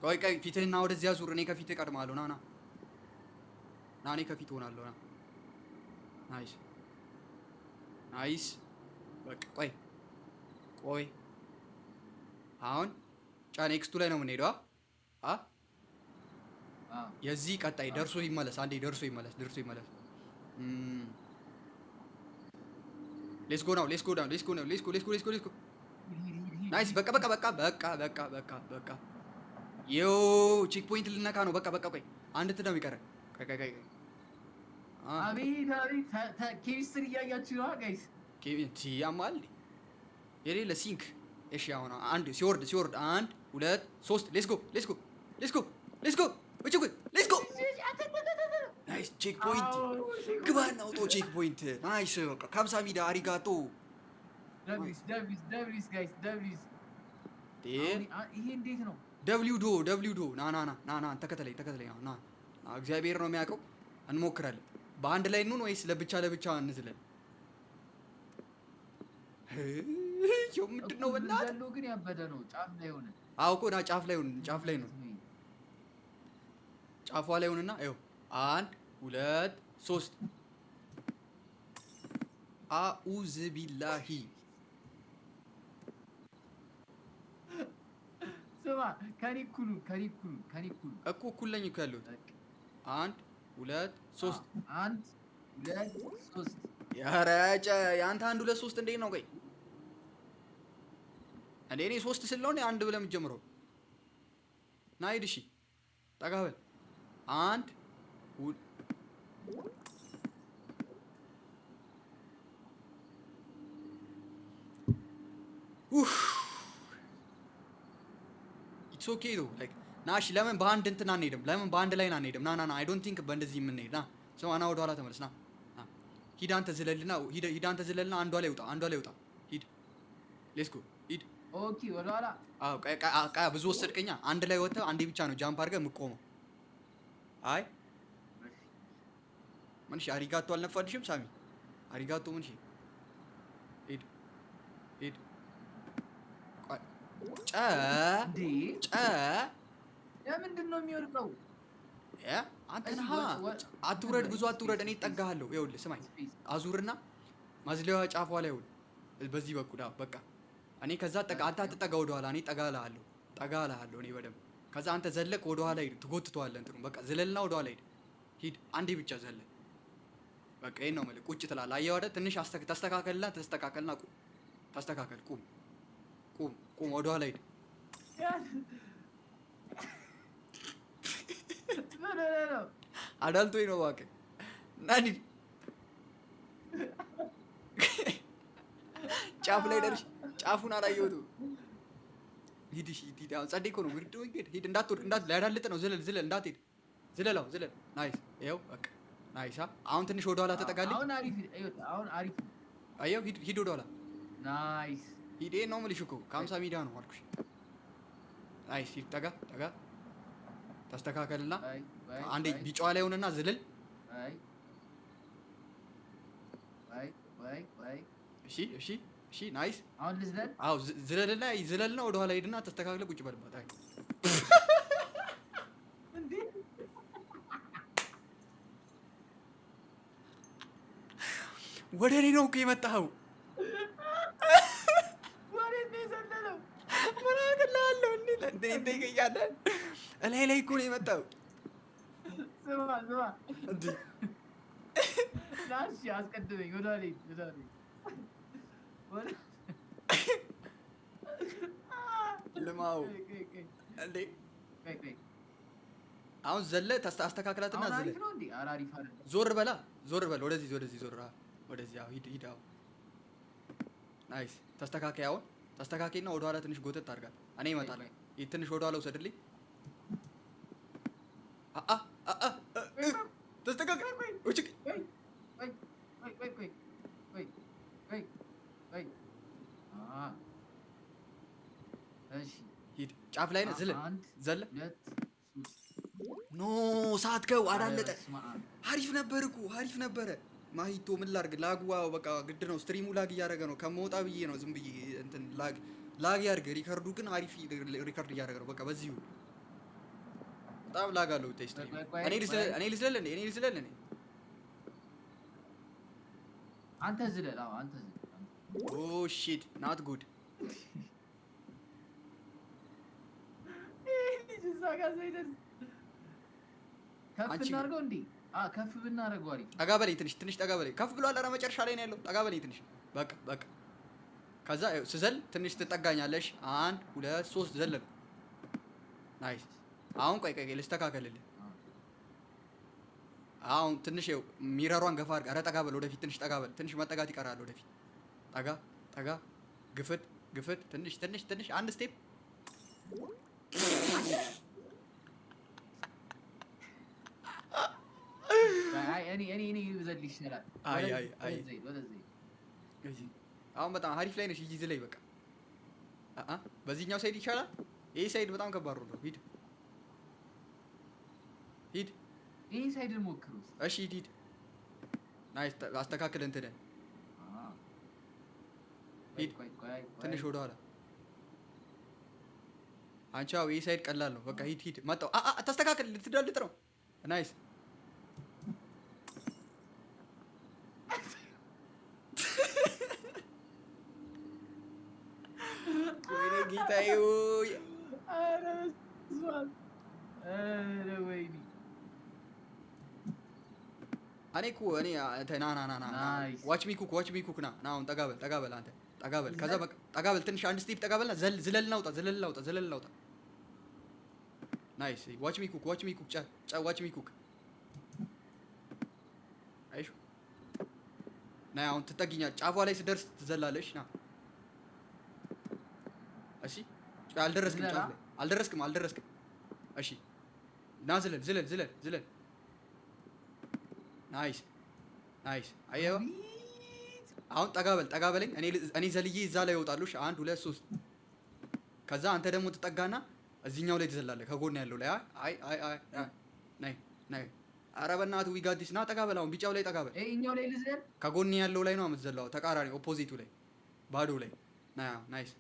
ቆይ ፊትህና ወደዚያ ዙር። እኔ ከፊትህ እቀድምሃለሁ። ና እኔ ከፊት እሆናለሁ። ናይስ በቃ ቆይ አሁን ኔክስቱ ላይ ነው የምንሄደው። የዚህ ቀጣይ ደርሶ ይመለስ። አንዴ ደርሶ ይመለስ። ሌትስ ጎ ናይስ በቃ ዮ ቼክ ፖይንት ልነካ ነው። በቃ ቆይ አንድ ትደም ይቀረ። አቤት ኬሚስትሪ እያያችሁ ነው ጋይስ። ያማል የሌለ ሲንክ። እሺ አሁን አንድ ሲወርድ 1 2 3 ሌትስ ጎ ናይስ ቼክ ፖይንት ግባና አውጦ ቼክ ፖይንት ናይስ በቃ ካምሳሚዳ አሪጋቶ ደብሊውስ ጋይስ ደብሊውስ ይሄ እንዴት ነው? ደብሊው ዶ ና ተከተለኝ ና እግዚአብሔር ነው የሚያውቀው። እንሞክራለን። በአንድ ላይ እንሁን ወይስ ለብቻ እንዝለን? ይኸው ምንድን ነው በእናትህ ያለው ግን ያበደ ነው። ጫፍ ላይ ሆነ። አዎ እኮ ና ጫፍ ላይ ነው። ጫፏ ላይ ሆነና ይኸው 1 2 3 አኡዝ ቢላሂ ስማ ከኔ ኩሉ እኮ እኩል ነኝ እኮ ያለሁት። 1 2 3 1 2 3 ያረጨ ያንተ 1 2 3 እንዴት ነው? ቆይ እኔ 3 ስለሆነ 1 ብለህ የምትጀምረው ና ሂድ። እሺ ጠጋ በል አንድ ኢትስ ኦኬ ዶ ላይክ ና እሺ፣ ለምን በአንድ እንትን አንሄድም? ለምን በአንድ ላይ አንሄድም? ና ና ና አይ ዶንት ቲንክ በእንደዚህ የምንሄድ ና ስማ፣ ና ወደ ኋላ ተመለስ። ና ሂድ አንተ ዝለልና ሂድ አንተ ዝለልና አንዷ ላይ ውጣ፣ አንዷ ላይ ውጣ። ሂድ ሌትስ ጎ ሂድ። ኦኬ ወደ ኋላ። አዎ ብዙ ወሰድከኛ። አንድ ላይ ወጥተህ አንዴ ብቻ ነው ጃምፕ አድርገህ የምትቆመው። አይ ምን እሺ፣ አሪጋቶ አልነፋልሽም ሳሚ? አሪጋቶ ምን እሺ፣ ሂድ ሂድ። ለምንድን ነው የሚወድቀው? አንተ ነህ። አትውረድ፣ ብዙ አትውረድ። እኔ እጠጋሃለሁ። ይኸውልህ ስማኝ፣ አዙርና ማዝለያዋ ጫፏ ላይ ይኸውልህ፣ በዚህ በኩል በቃ እኔ ከዛ አንተ አትጠጋ ወደ ኋላ፣ እኔ ጠጋ እልሃለሁ እኔ በደምብ። ከዛ አንተ ዘለቅ ወደ ኋላ ሂድ፣ ትጎትተዋለህ እንትኑ። በቃ ዝለልና ወደ ኋላ ሂድ፣ አንዴ ብቻ ዘለቅ። በቃ ይሄን ነው የምልህ። ቁጭ ትላለህ። አየህ አይደል? ትንሽ ተስተካከልና ቁም። ተስተካከል፣ ቁም፣ ወደ ኋላ ሂድ። አዳልቶኝ ነው እባክህ። ናኒ ጫፍ ላይ ደርሽ። ጫፉን አላየሁትም። ሂድ ሂድ። አሁን ጸዴ እኮ ነው። ግድ ሂድ፣ እንዳትወድቅ፣ ሊያዳልጥ ነው። ዝለል፣ እንዳትሄድ። ዝለላው፣ ዝለል። ናይስ። ይኸው በቃ ናይስ። አሁን ትንሽ ወደ ኋላ ተጠጋልኝ። አሁን አሪፍ። አየው፣ ሂድ ወደ ኋላ። ናይስ። ሂድ። ይሄን ነው የምልሽ እኮ ከ50 ሚዲያ ነው አልኩሽ። ናይስ። ሂድ፣ ጠጋ። ተስተካከልና አንዴ ቢጫዋ ላይ ሆነና ዝልል። እሺ፣ ናይስ። አሁን ልዝለል። አዎ ዝለልና ወደ ኋላ ሂድና ተስተካክለ ቁጭ በልባት። አይ እንዴ ወደ እኔ ነው እኮ የመጣኸው። ወዴት ነው የዘለለው? ምን አቅልሃለሁ እንዴ? ይገኛለን እላይ ላይ እኮ ነው የመጣኸው። ስማ እንዴ ላሽ አስቀድመኝ። ወደ ልማው እንዴ አሁን ዘለ አስተካክላትና ዘለ። ዞር በል፣ ወደዚህ ዞር። ወደዚህ ሂድ። አዎ ናይስ። ተስተካካይ። አሁን ተስተካካይና ወደ ኋላ ትንሽ ጎተት አድርጋት። እኔ እመጣለሁ። ይሄ ትንሽ ወደ ኋላ ውሰድልኝ። ተስተካካይ። ሂድ። ጫፍ ላይ ነህ። ዘለ። ኖ ሳትከው አዳለጠ። አሪፍ ነበር እኮ አሪፍ ነበረ። ማሂቶ ምን ላድርግ? ላጉ በቃ ግድ ነው። ስትሪሙ ላግ እያደረገ ነው። ከመውጣ ብዬ ነው ዝም ብዬ እንትን ላግ ያድርግ። ሪከርዱ ግን አሪፍ ሪከርድ እያደረገ ነው። በቃ በዚሁ በጣም ላግ አለው። ቴስት እኔ ልዝለል። አንተ ዝለል። አዎ አንተ ዝለል። ኦ ሺት ናት ጉድ። ከፍ እናድርገው እንዴ? ከፍ ብናደርገው አሪፍ። ጠጋ በለኝ ትንሽ ጠጋ በለኝ። ከፍ ብሏል። ኧረ መጨረሻ ላይ ነው ያለው። ጠጋ በለኝ ትንሽ። በቃ ከዛ ስዘል ትንሽ ትጠጋኛለሽ። 1 2 3 ዘለል። ናይስ። አሁን ቆይ ልስተካከልልህ። አሁን ትንሽ ሚረሯን ገፋ አድርግ። ኧረ ጠጋ በል ወደፊት። ትንሽ ጠጋ በል። ትንሽ መጠጋት ይቀራል ወደፊት። ጠጋ ግፍት ትንሽ አንድ ስቴፕ። እኔ ብዘል ይሻላል። አሁን በጣም አሪፍ ላይ ነሽ። ይዝ ላይ በቃ በዚህኛው ሳይድ ይሻላል። ይሄ ሳይድ በጣም ከባድ ነው። ሂድ። ይሄ ሳይድ ሞክሩ። እሺ ሂድ። ናይስ። አስተካክል እንትን ሂድ። ትንሽ ወደ ኋላ አንቺ። አዎ ይሄ ሳይድ ቀላል ነው። በቃ ሂድ። መጣሁ። ተስተካክል። ልትዳልጥ ነው። ናይስ። ወይኔ ጌታዬ! ወይኔ እኔ እኮ ና ዋች ሚ ኩክ ና አሁን ጠጋ በል አንተ ጠጋ በል። ከዛ በቃ ጠጋ በል ትንሽ አንድ ስቴፕ ጠጋ በልና ዝለልና ውጣ። ናይስ ዋች ሚ ኩክ ዋች ሚ ኩክ አይሹ ና አሁን ትጠጊኛለሽ ጫፏ ላይ ስደርስ ትዘላለሽ ና እሺ አልደረስክም ጫፍ ላይ አልደረስክም እሺ ና ዝለል ናይስ አየው አሁን ጠጋ በለኝ እኔ ዘልዬ እዛ ላይ እወጣለሁ 1 2 3 ከዛ አንተ ደግሞ ትጠጋና እዚህኛው ላይ ትዘላለህ ከጎን ያለው ላይ ናይ ኧረ በእናትህ ዊጋዲስ ና ጠጋ በል አሁን ቢጫው ላይ ጠጋ በል ይኸኛው ላይ ልዝለል ከጎን ያለው ላይ ነው የምትዘላው ተቃራኒ ኦፖዚቱ ላይ ባዶ ላይ ናይስ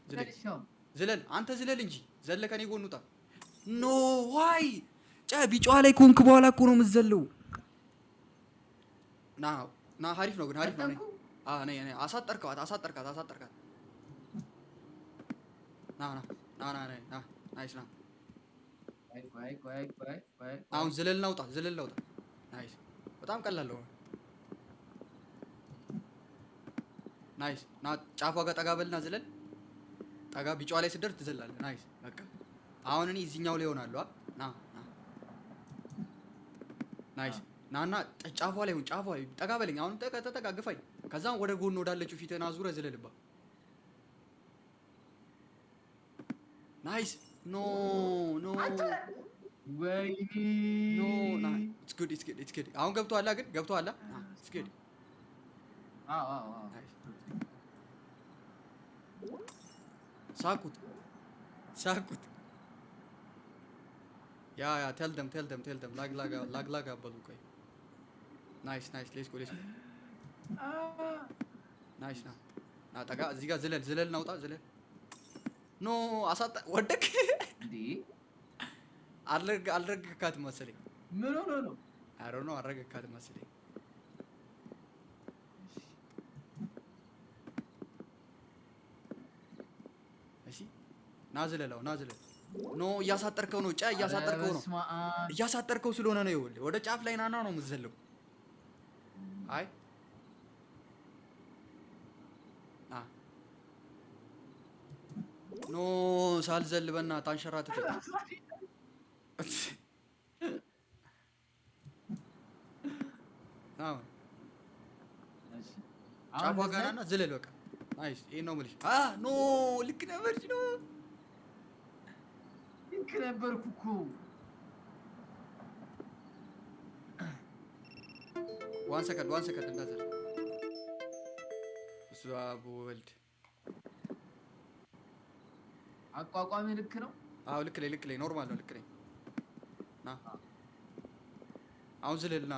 ዝለል አንተ ዝለል እንጂ ዘለ ከኔ ጎን ውጣ ኖ ዋይ ቢጫዋ ላይ ኮንክ በኋላ እኮ ነው የምትዘለው ና ሀሪፍ ነው ግን ሀሪፍ ነው ነይ አሳጠርካት ና ናይስ ና አሁን ዝለል ናውጣ ናይስ በጣም ቀላል ነው ናይስ ና ጫፏ ጋር ጠጋ በልና ዝለል ጠጋ ቢጫዋ ላይ ስደርስ ትዘላለህ ናይስ በቃ አሁን እኔ እዚህኛው ላይ ሆናለሁ ናይስ ናና ጫፏ ላይ ጠጋ በለኝ አሁን ተጠጋ ግፋኝ ከዛም ወደ ጎን ወዳለችው ፊትህን አዙረህ ዝለልባ ናይስ ኖ ወይኔ ኖ ኢትስ ጉድ አሁን ገብቶሃል ኢትስ ጉድ ሳኩት ያ ቴል ደም ላግ አበሉ ቆይ ናይስ ሌትስ ጎ ናይስ ና ጠጋ እዚህ ጋር ዝለል ናውጣ ዝለል ኖ አሳጣ ወደክ እንዴ አልረገካትም መሰለኝ ምን ሆኖ ነው አይ ዶንት ኖ አልረገካትም መሰለኝ እሺ ና ዝለል ኖ እያሳጠርከው ነው እያሳጠርከው ስለሆነ ነው ይኸውልህ ወደ ጫፍ ላይ ናና ነው የምትዘለው አይ ኖ ሳልዘል በእናትህ አንሸራትተኝ ጫፏ ጋር ናና ዝለል በቃ ናይስ ይሄን ነው የምልሽ ኖ ልክ ነበርኩ እኮ ዋን ሰከንድ እንዳዘር እሱ ወልድ አቋቋሚ ልክ ነው አዎ ልክ ላይ ኖርማል ነው ልክ ላይ ና አሁን ዝለልና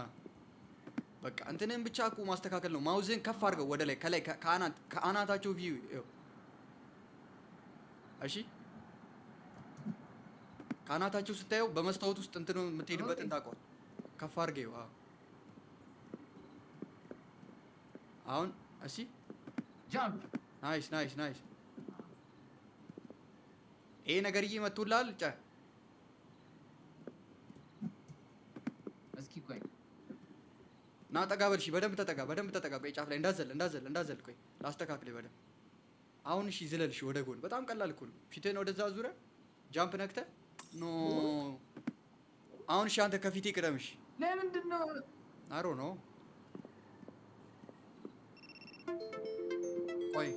በቃ እንትንን ብቻ እኮ ማስተካከል ነው ማውዝን ከፍ አድርገው ወደ ላይ ከላይ ከአናታቸው ቪው እሺ ከአናታቸው ስታየው በመስታወት ውስጥ እንትኑ የምትሄድበት እንዳውቀው ከፍ አድርገው አሁን እሺ ጃምፕ ናይስ ይሄ ነገርዬ መጥቶልሃል እስኪ ቆይ ና ጠጋ በል እሺ በደንብ ተጠጋ ቆይ ጫፍ ላይ እንዳዘል ቆይ ላስተካክልህ በደንብ አሁን እሺ ዝለል እሺ ወደ ጎን በጣም ቀላል እኮ ነው ፊትህን ወደዛ ዙረህ ጃምፕ ነክተህ ኖ አሁን እሺ አንተ ከፊቴ ቅደም እሺ ለምንድን ነው አሮ ነው ቆይ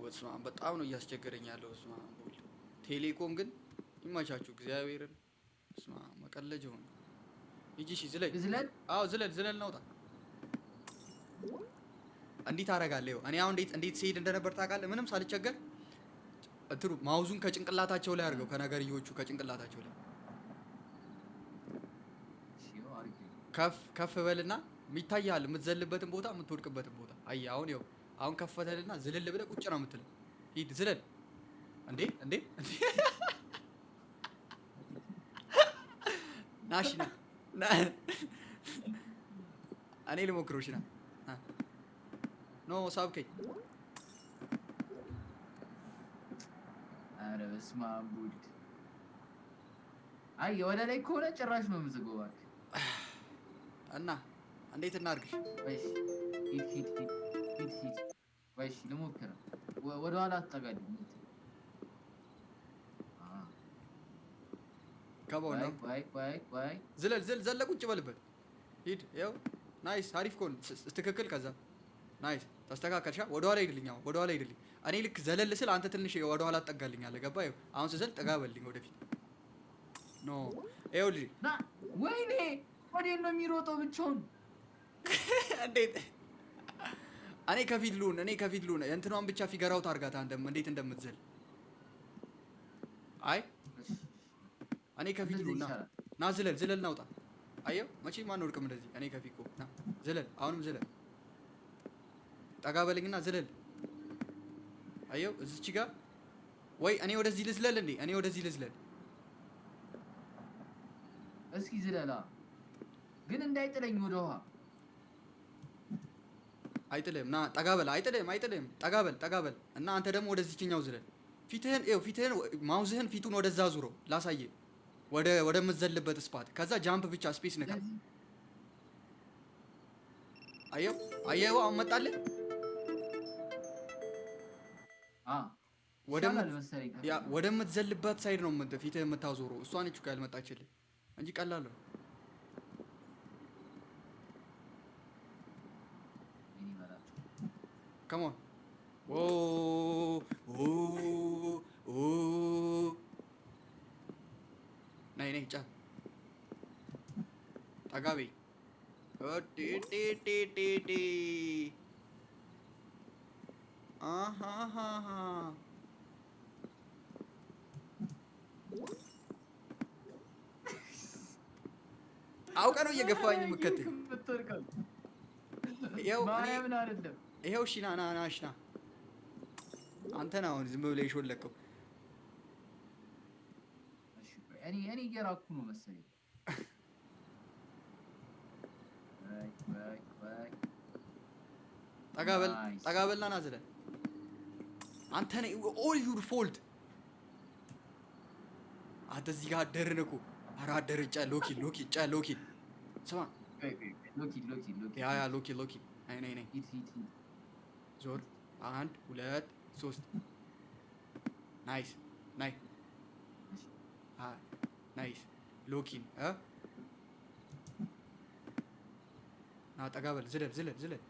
በስመ አብ በጣም ነው እያስቸገረኝ ያለው በስመ አብ ቴሌኮም ግን ይመቻችሁ እግዚአብሔርን በስመ አብ መቀለጃ ሆነ ሂጂ እሺ ዝለል አዎ ዝለል ናውጣ እንዴት አደርጋለሁ እኔ አሁን እንዴት ሲሄድ እንደነበር ታውቃለህ ምንም ሳልቸገር እንትሩ ማውዙን ከጭንቅላታቸው ላይ አድርገው ከነገርዮቹ ከጭንቅላታቸው ላይ ከፍ በልና የሚታያል የምትዘልበትን ቦታ የምትወድቅበትን ቦታ አየህ አሁን ከፈተልና ዝልል ብለህ ቁጭ ነው የምትለው ሂድ ዝለል እንዴ ናሽ ና እኔ ልሞክሮሽ ና ኖ ሳብከኝ ኧረ በስመ አብ ወልድ አይ ወደ ላይ ከሆነ ጭራሽ ነው የምዝገው እባክህ እና እንዴት እናድርግሽ ሂድ ወይስ ልሞክር ወደ ኋላ አትጠጋልኝ ከበው ነው ቆይ ዝለል ዘለ ቁጭ በልበት ሂድ። ያው ናይስ አሪፍ ኮን ትክክል። ከዛ ናይስ ተስተካከልሻ። ወደ ኋላ ሂድልኝ። አሁን ወደ ኋላ ሂድልኝ። እኔ ልክ ዘለል ስል አንተ ትንሽ ወደ ኋላ ትጠጋልኛለህ። ገባ? ይኸው አሁን ስዘል ጠጋ በልኝ ወደፊት። ኖ ይኸው ልጅ ና ወይኔ ወዴት ነው የሚሮጠው ብቻውን? እንዴት እኔ ከፊት ልሁን እንትኗን ብቻ ፊገራው ታርጋታ እንዴት እንደምትዘል። አይ እኔ ከፊት ልሁን። ና ዝለል ናውጣ። አየው መቼም አንወድቅም እንደዚህ። እኔ ከፊት እኮ ና ዝለል። አሁንም ዝለል። ጠጋ በልኝና ዝለል። አየው እዚች ጋር ወይ እኔ ወደዚህ ልዝለል እንዴ? እኔ ወደዚህ ልዝለል። እስኪ ዝለላ ግን እንዳይጥለኝ ወደ ውሃ። አይጥልም። ና ጠጋ በል። አይጥልም። ጠጋ በል እና አንተ ደግሞ ወደዚህኛው ዝለል። ፊትህን ማውዝህን ፊቱን ወደዛ ዙሮ ላሳየ ወደ ምትዘልበት ስፓት። ከዛ ጃምፕ ብቻ ስፔስ ነካ። አየው አሁን መጣልህ። ወደምትዘልበት ሳይድ ነው ፊትህ የምታዞረው። እሷ ነች እኮ ያልመጣችልህ እንጂ ቀላል ነው። ከሞን ነይ ጫ ጠጋ በይ። አውቀ ነው እየገፋኝ የምከትል። ይኸው እሺ ና እሺ ና። አንተን አሁን ዝም ብለህ የሾለከው እኔ እየራኩ ነው መሰለኝ። ጠጋ በልና ና ዝለል። አንተ ነህ ኦል ዩር ፎልት። አንተ እዚህ ጋር አደርን እኮ። ኧረ አደርን። ሎኪል ስማ ያ ሎኪል ነይ ዞር። 1 2 3 ናይስ ሎኪን ና ጠጋ በል። ዝለል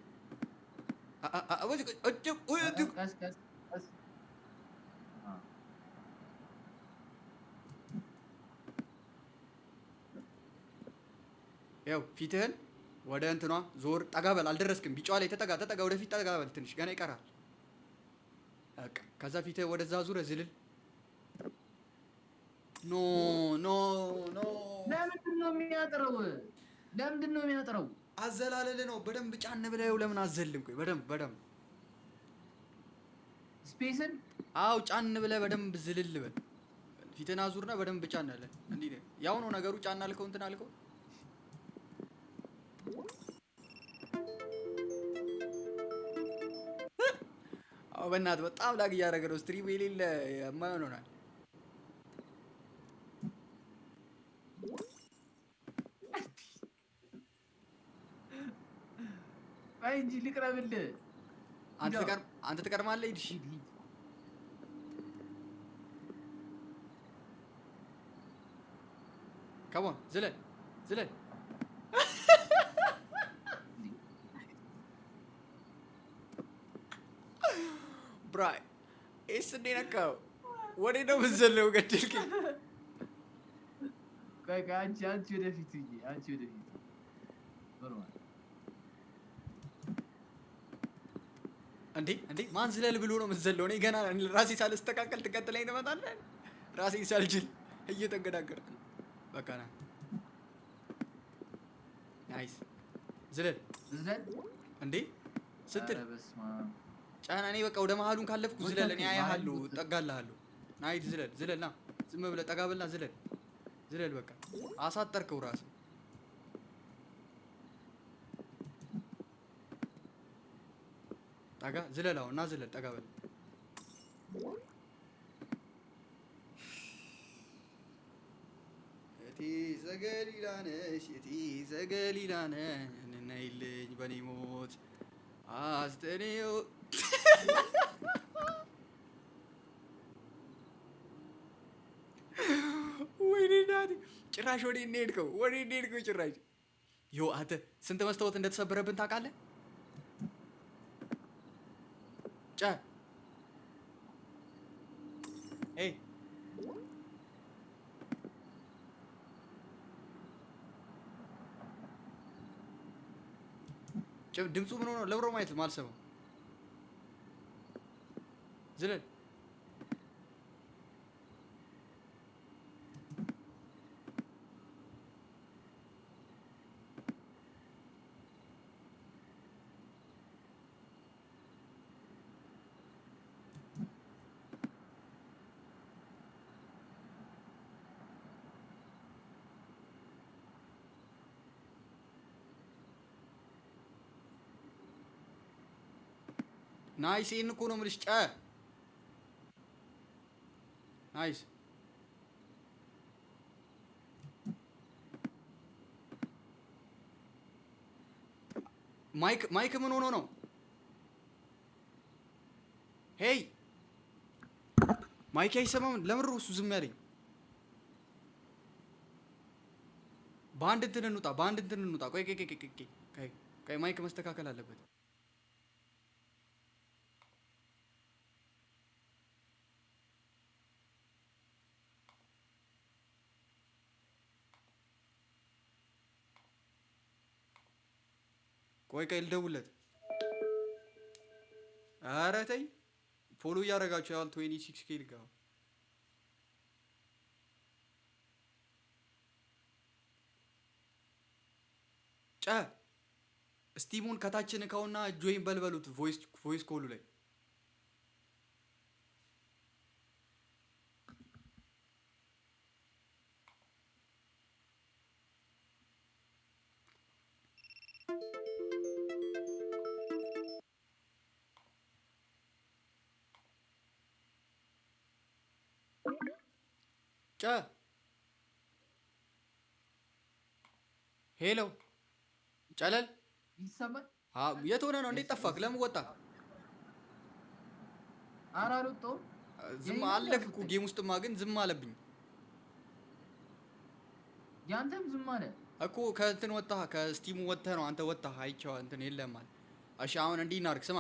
ያው ፊትህን ወደ እንትኗ ዞር። ጠጋ በል። አልደረስክም። ቢጫዋ ላይ ተጠጋ። ወደፊት ጠጋ በል። ትንሽ ገና ይቀራል። በቃ ከዛ ፊትህ ወደዛ ዙረ ዝልል። ኖ ለምንድን ነው የሚያጥረው? አዘላለል ነው። በደንብ ጫን ብለው ለምን አዘልም? ቆይ በደንብ ስፔስን አው ጫን ብለህ በደንብ ዝልል በል። ፊትህን አዙርና በደንብ ጫን አለ። እንዴ ያው ነው ነገሩ። ጫን አልከው እንትን አልከው። አዎ በእናትህ በጣም ላግ እያደረገ ነው። ስትሪም የሌለ የማይሆን ሆናል። አይ እንጂ ልቅረብልህ። አንተ ትቀርማለህ። ሂድ። እሺ ከሞን ዝለል ብራይ እስ እንደነካው ወዴ ነው የምትዘለው? ገደልከኝ። ቆይ አንቺ ወደፊት እንዴ ማን ዝለል ብሎ ነው የምትዘለው? እኔ ገና ራሴ ሳልስተካከል ትቀጥለኝ ትመጣለህ። ራሴ ሳልችል እየተንገዳገርኩ በቃ ና ናይስ ዝለል እንዴ ስትል ጫና። እኔ በቃ ወደ መሀሉን ካለፍኩ ዝለል። እኔ አያሃለሁ፣ እጠጋልሃለሁ። ናይት ዝለል ና ዝም ብለህ ጠጋ በልና ዝለል። በቃ አሳጠርከው ራስህ። ጠጋ ዝለል። አሁን ና ዝለል። ጠጋ በል። እቴ ዘገሊላ ነሽ ነይልኝ በኔ ሞት አስተኔው ወይኔ ናቲ ጭራሽ ወዴት ነው የሄድከው? ወዴት ነው የሄድከው? ጭራሽ ዮ አንተ ስንት መስታወት እንደተሰበረብን ታውቃለህ? ጨ ኤይ ድምፁ ምን ሆነ? ለብሮ ማየት ማልሰማው ዝለል ናይስ። ይሄን እኮ ነው የምልሽ። ናይስ። ማይክ ምን ሆኖ ነው? ሄይ ማይክ አይሰማም። ለምን እሱ ዝም ያለኝ? በአንድ እንትን እንውጣ። ቆይ ማይክ መስተካከል አለበት። ቆይ ልደውልለት። ኧረ ተይ ፎሎ እያደረጋችሁ ያል 26 ኬ ልጋ ስቲሙን ከታችን እካውና ጆይን በልበሉት ቮይስ ኮሉ ላይ ሄሎ ጨለል ይሰማል? የት ሆነ ነው? እንዴት ጠፋክ? ለምን ወጣ? ኧረ አልወጣሁም። ዝም አለክ እኮ ጌም ውስጥማ ግን ዝም አለብኝ። ያንተም ዝም አለ እኮ ከእንትን ወጣህ፣ ከስቲሙ ወጥተህ ነው አንተ ወጣህ። አይቼው እንትን የለም ማለት። እሺ አሁን እንዲህ እናድርግ። ስማ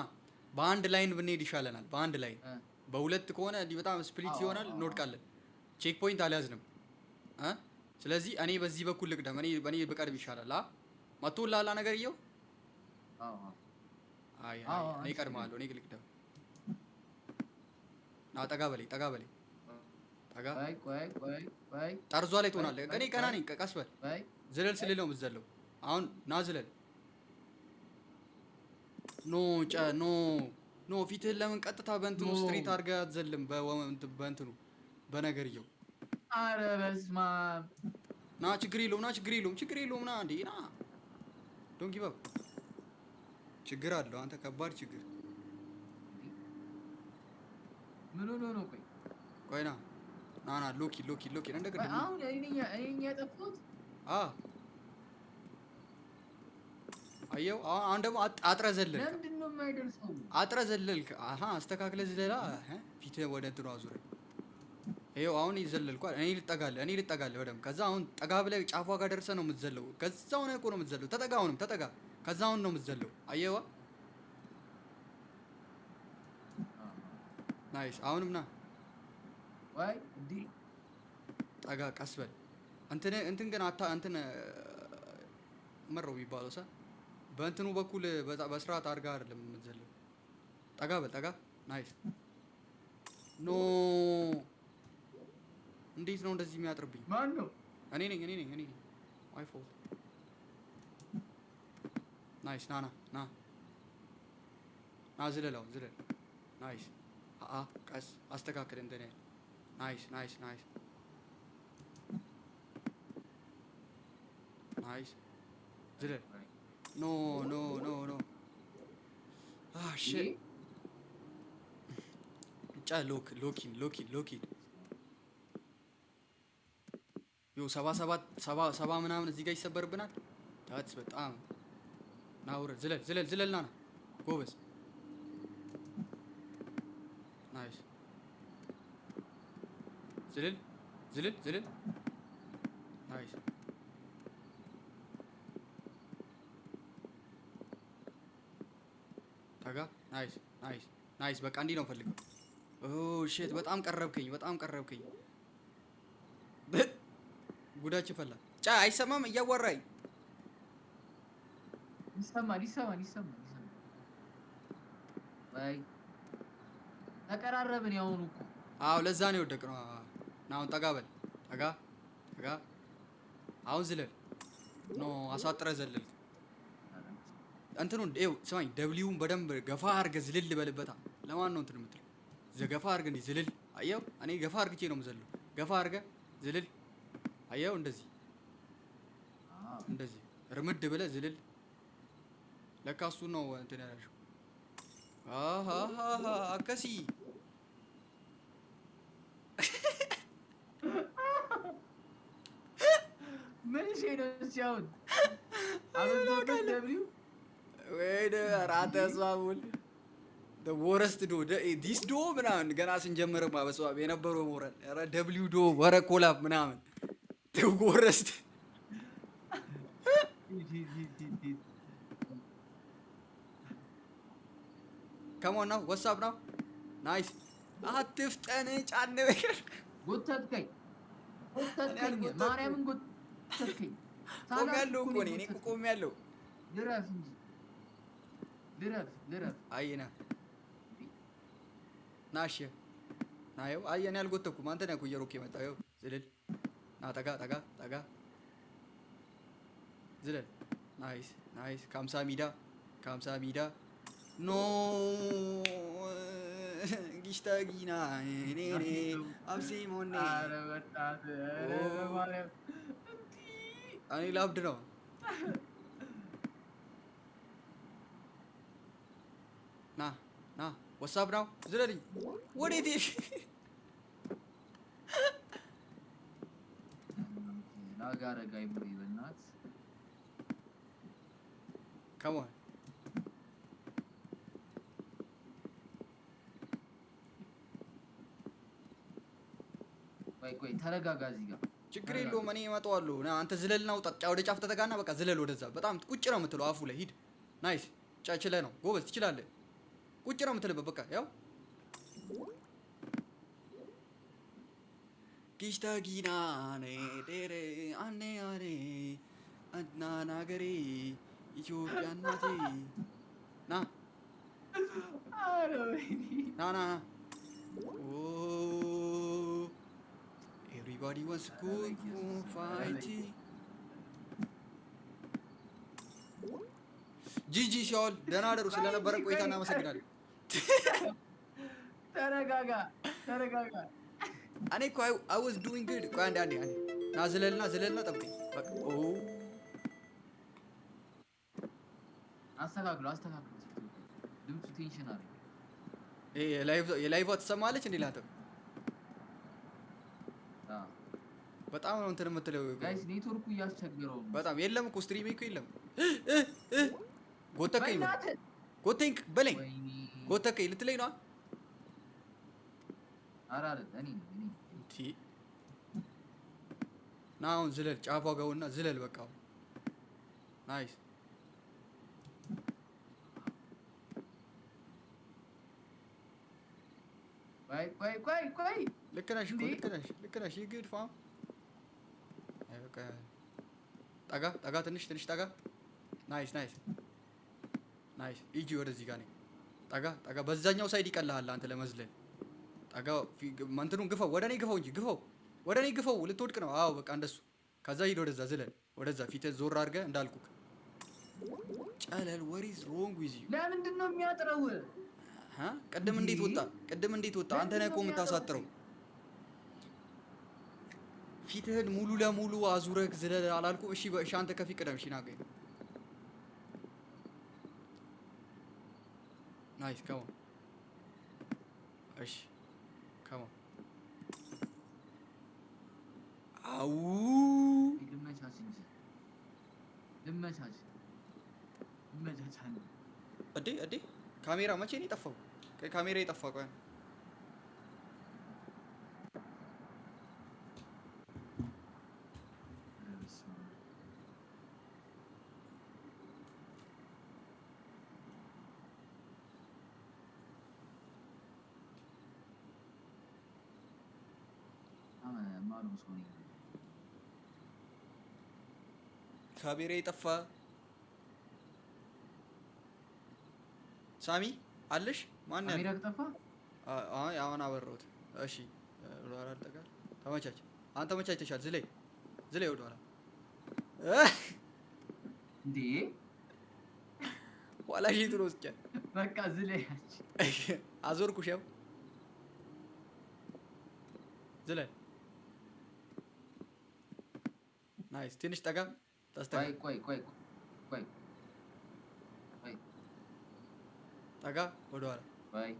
በአንድ ላይን ብንሄድ ይሻለናል። በአንድ ላይን በሁለት ከሆነ እንዲህ በጣም ስፕሊት ይሆናል፣ እንወድቃለን። ቼክ ፖይንት አልያዝንም ስለዚህ እኔ በዚህ በኩል ልቅደም። እኔ ብቀድም ይሻላል። መቶልሃል ነገርየው? አይ እኔ እቀድምሃለሁ። እኔ ልቅደም። ጠጋ በለኝ ጠጋ። ጠርዟ ላይ ትሆናለህ። እኔ ቀና ነኝ። ቀስ በል። ዝለል ስልል ነው የምትዘለው። አሁን ና ዝለል። ኖ ፊትህን ለምን ቀጥታ በእንትኑ ስትሪት አድርገህ አትዘልም? በእንትኑ በነገርየው። ኧረ በስመ አብ። ና ችግር የለውም ና እንዴ ና። ዶንት ጊቭ አፕ። ችግር አለው አንተ፣ ከባድ ችግር። ምን ሆኖ ነው? ቆይ ና ሎኪ እንደገና አሁን እኔ ያጠፋሁት አየው። አሁን ደግሞ አጥረ ዘለልክ። ለምንድን ነው የማይደርሰው? አጥረ ዘለልክ። አስተካክለህ ዝለላ። ፊትህ ወደ እንትኑ አዙረህ ይኸው። አሁን ይዘለልኩ። እኔ ልጠጋለህ በደምብ። ከዛ አሁን ጠጋ ብለህ ጫፏ ጋር ደርሰህ ነው የምትዘለው። ከዛው ነው እኮ ነው የምትዘለው። ተጠጋ፣ አሁንም ተጠጋ። ከዛ አሁን ነው የምትዘለው። አየዋ። ናይስ። አሁንም ና ወይ እንዴ ጠጋ፣ ቀስ በል። እንትን ግን እንትን መረው የሚባለው በእንትኑ በኩል በስርዓት አድርጋ አይደለም የምትዘለው። ጠጋ በል ጠጋ። ናይስ። ኖ እንዴት ነው እንደዚህ የሚያጥርብኝ? ማን ነው? እኔ ነኝ። ማይ ፎልት። ናይስ። ና ዝለል። ናይስ። ቀስ አስተካክል። እንትን ናይስ። ዝለል። ኖ ሽት ሎኪን ዮ 77 ምናምን እዚህ ጋር ይሰበርብናል። ታትስ በጣም ናውረድ። ዝለል ና ጎበዝ። ናይስ። ዝለል ናይስ ጠጋ ናይስ ናይስ ናይስ በቃ እንዲህ ነው ፈልገው ኦ ሼት በጣም ቀረብከኝ ጉዳችን ፈላ ጫ አይሰማም እያወራኝ ይሰማል ወይ ተቀራረብን ያሁኑ እኮ አዎ ለዛ ነው የወደቅነው አሁን ጠጋ በል ጠጋ አሁን ዝለል ኖ አሳጥረ ዘለልክ እንትኑን ይኸው ስማኝ ደብሊውን በደንብ ገፋ አድርገህ ዝልል በልበታ ለማን ነው እንትን የምትለው ገፋ አድርገህ እንዲህ ዝልል አየው እኔ ገፋ አድርጌ ነው የምዘለው ገፋ አድርገህ ዝልል አየው እንደዚህ ርምድ ብለህ ዝልል ለካ እሱ ነው እንትን ያላልሽው አከሲ ምን ነው ሲያውን አበዛው ደብሊው ወይ ራተ ሷሙል the worst do this do ምናምን ገና ስንጀምር ማበሷብ የነበረው ሞራል ኧረ ደብሊው ዶ ወረ ኮላብ ምናምን the worst come on now what's up now nice አትፍጠን ጫን በከር ጎተትከኝ ማርያምን ጎተትከኝ ቆሜያለሁ እኮ እኔ እኮ ቆሜያለሁ ልረፍ እንጂ ልረፍ አይና ናሽ ናየው አየን ያልጎተኩም አንተ ነህ እኮ እየሮክ የመጣው ይኸው ዝልል ና ጠጋ ዝልል ናይስ ካምሳ ሚዳ ኖ ጊሽታ ጊና እኔ አብሲሞኔ እኔ ላብድ ነው ና ወሳብ ነው ዝለልኝ ወዴት ናጋረጋይ ብሪ በእናት ከሞን ቆይ ተረጋጋ እዚህ ጋር ችግር የለውም እኔ እመጣዋለሁ ና አንተ ዝለልና ውጣ ወደ ጫፍ ተጠጋና በቃ ዝለል ወደዛ በጣም ቁጭ ነው የምትለው አፉ ላይ ሂድ ናይስ ቻችለ ነው ጎበዝ ትችላለህ ቁጭ ነው የምትልበት በቃ ያው ጊሽታ ጊና ኔ አኔ እና ናገሬ ኢትዮጵያ እናቴ ና everybody wants to fight ጂጂ ሻውል ደህና አደሩ ስለነበረ ቆይታ እናመሰግናለን ተረጋጋ እኔ እኮ I was doing good ቆይ አንዴ ና ዝለልና ጠብቀኝ በቃ አስተካክሎ ድምፁ ቴንሽን አለ የላይቭ ትሰማለች እንዴ ላንተ በጣም ነው እንትን የምትለው ጋይስ ኔትወርኩ እያስቸገረው ነው በጣም የለም እኮ ስትሪም እኮ የለም ጎተከኝ በለኝ ጎተከኝ ልትለኝ ነው አራረ እኔ ና አሁን ዝለል ጫፏ ጋውና ዝለል በቃ ናይስ ቆይ ልክ ነሽ ይግድ ፋም ጠጋ ትንሽ ጠጋ ናይስ ኢጂ ወደዚህ ጋር ነኝ ጠጋ በዛኛው ሳይድ ይቀልሃል አንተ ለመዝለል ጠጋ እንትኑን ግፈው ወደ እኔ ግፈው እንጂ ወደ እኔ ግፈው ልትወድቅ ነው አዎ በቃ እንደሱ ከዛ ሂድ ወደዛ ዝለል ወደዛ ፊትህ ዞር አድርገህ እንዳልኩህ ጨለል what is wrong with you ለምንድን ነው የሚያጥረው ቅድም እንዴት ወጣ አንተ ነህ እኮ የምታሳጥረው ፊትህን ሙሉ ለሙሉ አዙረህ ዝለል አላልኩህ እሺ አንተ ከፊት ቅደም እሺ ናገኝ ናይስ come on እሺ come on አው ልመቻች እዴ ካሜራ መቼ ነው የጠፋው ካሜራ የጠፋ ቆይ ማነው ሰው ነኝ? ካሜራ የጠፋ ሳሚ አለሽ? ማን ያለ? ካሜራ ከጠፋ አይ አሁን አበራሁት። እሺ ወደ ኋላ አልጠጋል። ተመቻች። አንተ ተመቻችተሻል። ዝለይ ዝለይ ወደ ኋላ እንዴ ኋላ ሺት ነው እስኪ በቃ ዝለያች አዞርኩሽ። ያው ዝለይ ናይስ። ትንሽ ጠጋ ታስተጋ ቆይ ጠጋ ወደ ኋላ ቆይ